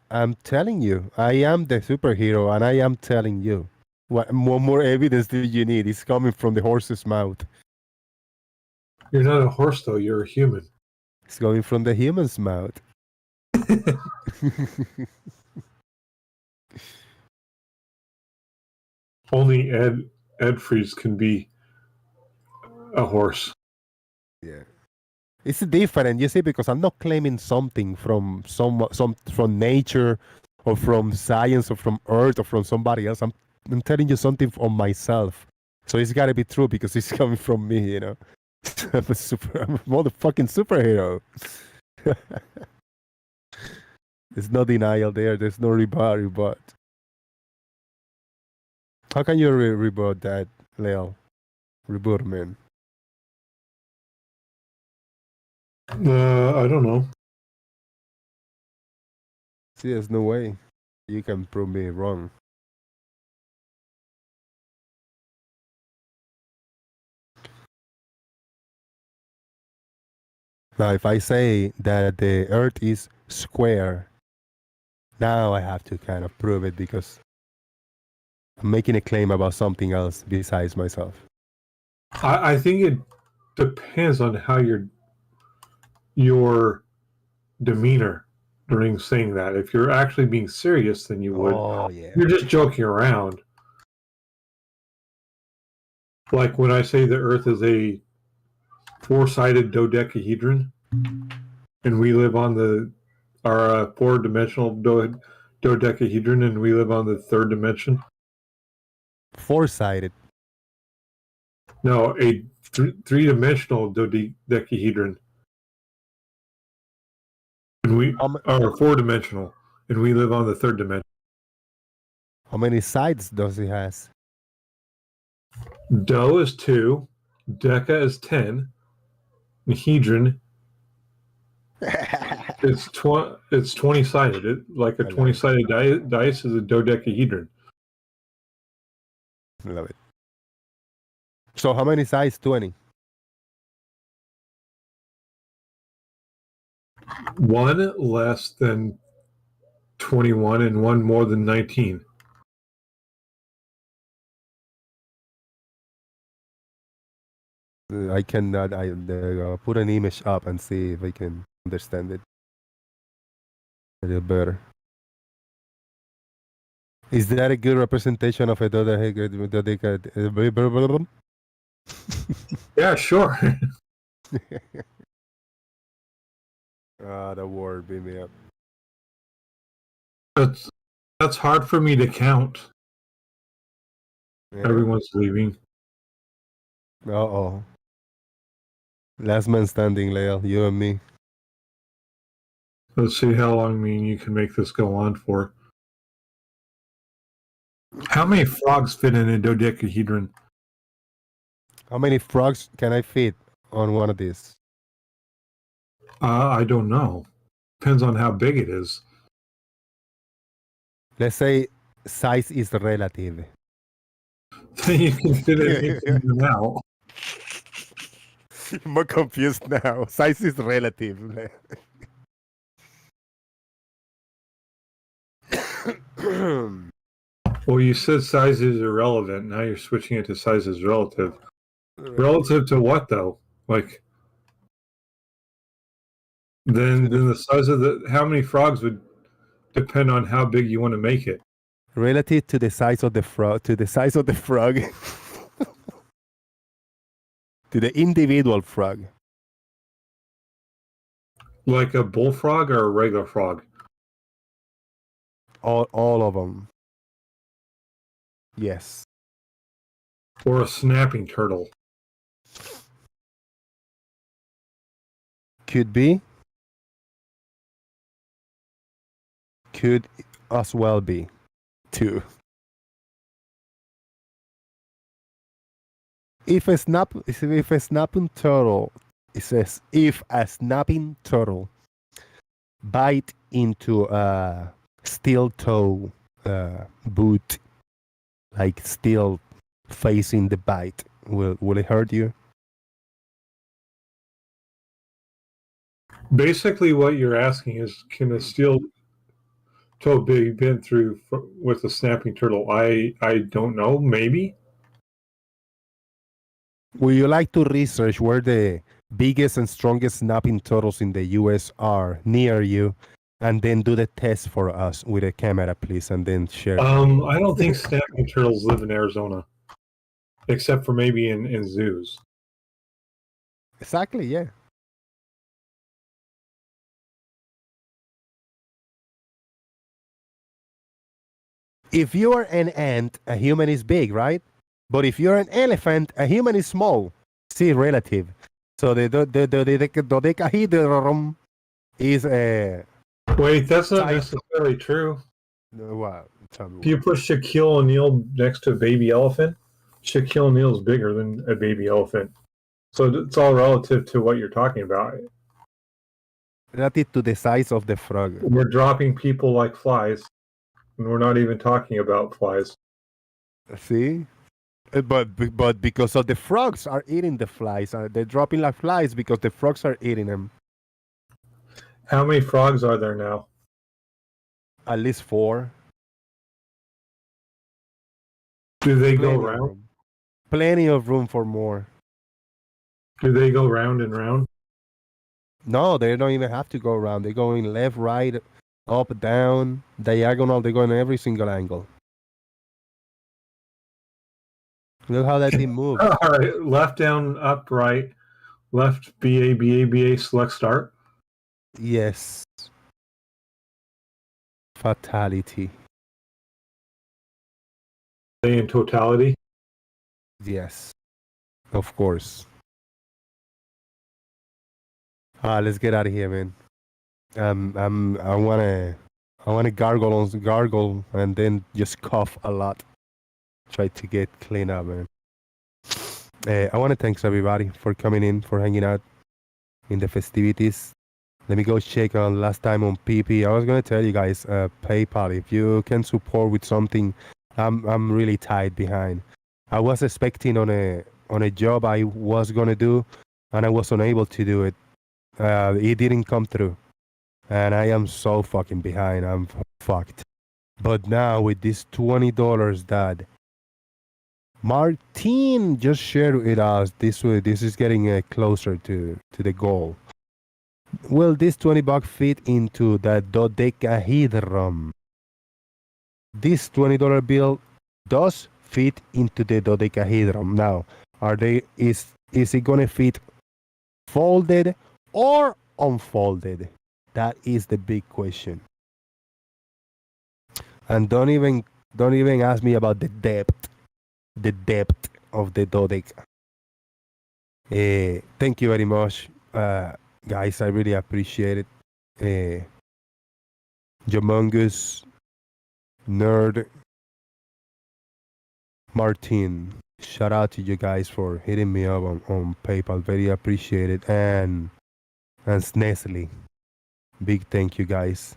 I'm telling you, I am the superhero, and I am telling you. What more evidence do you need? It's coming from the horse's mouth. You're not a horse, though. You're a human. It's coming from the human's mouth. Only Ed Freeze can be a horse. Yeah. It's different, you see, because I'm not claiming something from from nature or from science or from Earth or from somebody else. I'm telling you something from myself. So it's got to be true because it's coming from me, I'm a motherfucking superhero. There's no denial there. There's no rebut. How can you rebut that, Leo? Rebut, man. I don't know. See, there's no way you can prove me wrong. Now, if I say that the Earth is square, now I have to kind of prove it because I'm making a claim about something else besides myself. I think it depends on how your demeanor during saying that. If you're actually being serious, then you would. Oh, yeah. You're just joking around. Like when I say the Earth is a four-sided dodecahedron, and we live on our four-dimensional dodecahedron, and we live on the third dimension. Four-sided. No, a three-dimensional dodecahedron. And we are four-dimensional, and we live on the third dimension. How many sides does it has? Do is 2, deca is 10, and hedron it's 20-sided. Like a 20-sided dice is a dodecahedron. Love it. So how many sides? 20. One less than 21 and one more than 19. I cannot. I put an image up and see if I can understand it a little better. Is that a good representation of a dodecahedron? Yeah, sure. The word beat me up. That's hard for me to count. Yeah. Everyone's leaving. Uh-oh. Last man standing, Lale, you and me. Let's see how long me and you can make this go on for. How many frogs fit in a dodecahedron? How many frogs can I fit on one of these? I don't know. Depends on how big it is. Let's say size is relative. You can fit it in now. I'm more confused now. Size is relative. Well, you said size is irrelevant. Now you're switching it to size is relative. Relative to what, though? Like, then the size of how many frogs would depend on how big you want to make it. Relative to the size of the frog, to the individual frog. Like a bullfrog or a regular frog? All of them. Yes. Or a snapping turtle? Could be. Could as well be, too. If a snapping turtle, it says if a snapping turtle bite into a steel toe boot, like still facing the bite, will it hurt you? Basically, what you're asking is, can a steel toe be been through with a snapping turtle? I don't know. Maybe. Would you like to research where the biggest and strongest snapping turtles in the U.S. are near you, and then do the test for us with a camera, please, and then share? I don't think snapping turtles live in Arizona, except for maybe in zoos. Exactly, yeah. If you are an ant, a human is big, right? But if you're an elephant, a human is small. See, relative. So the dodecahedron is a... Wait, that's not necessarily true. Wow. If you put Shaquille O'Neal next to a baby elephant, Shaquille O'Neal is bigger than a baby elephant. So it's all relative to what you're talking about. Relative to the size of the frog. We're dropping people like flies, and we're not even talking about flies. See? But because of the frogs are eating the flies, they're dropping like flies because the frogs are eating them. How many frogs are there now? At least 4. Do they go Plenty of round? room. Plenty of room for more. Do they go round and round? No, they don't even have to go around. They're going left, right, up, down, diagonal. They go in every single angle. Look how that thing moves. All right, left, down, up, right, left, BA, BA, BA, select start. Yes. Fatality. They in totality. Yes. Of course. Let's get out of here, man. I wanna gargle and then just cough a lot. Try to get clean up, man. I want to thanks everybody for coming in, for hanging out in the festivities. Let me go check on last time on PP. I was gonna tell you guys, PayPal, if you can support with something. I'm really tied behind. I was expecting on a job I was gonna do, and I was unable to do it. It didn't come through, and I am so fucking behind. I'm fucked. But now with this $20 that Martin just shared with us, this is getting closer to the goal. Will this $20 fit into the dodecahedron? This $20 bill does fit into the dodecahedron. Now, is it gonna fit folded or unfolded? That is the big question. And don't even ask me about the depth of the dodeca. Thank you very much, guys. I really appreciate it. Jomungus, Nerd, Martin. Shout out to you guys for hitting me up on PayPal. Very appreciated. And Snesley. Big thank you, guys.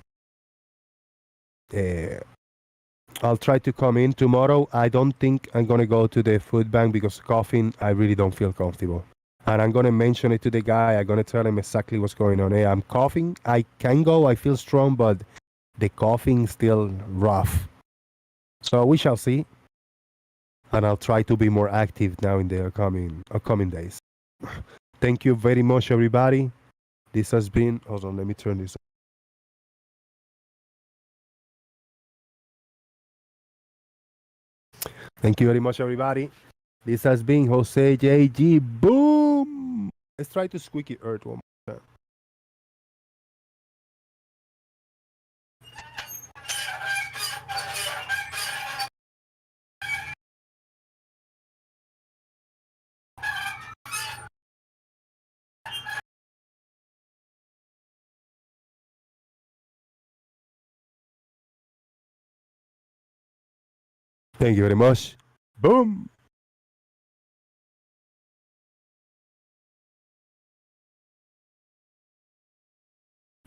I'll try to come in tomorrow. I don't think I'm going to go to the food bank because coughing, I really don't feel comfortable. And I'm going to mention it to the guy. I'm going to tell him exactly what's going on. Hey, I'm coughing. I can go. I feel strong, but the coughing still rough. So we shall see. And I'll try to be more active now in the upcoming days. Thank you very much, everybody. This has been... Hold on, let me turn this on. Thank you very much, everybody. This has been Jose JG. Boom! Let's try to squeaky earth one more time. Thank you very much. Boom!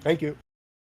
Thank you.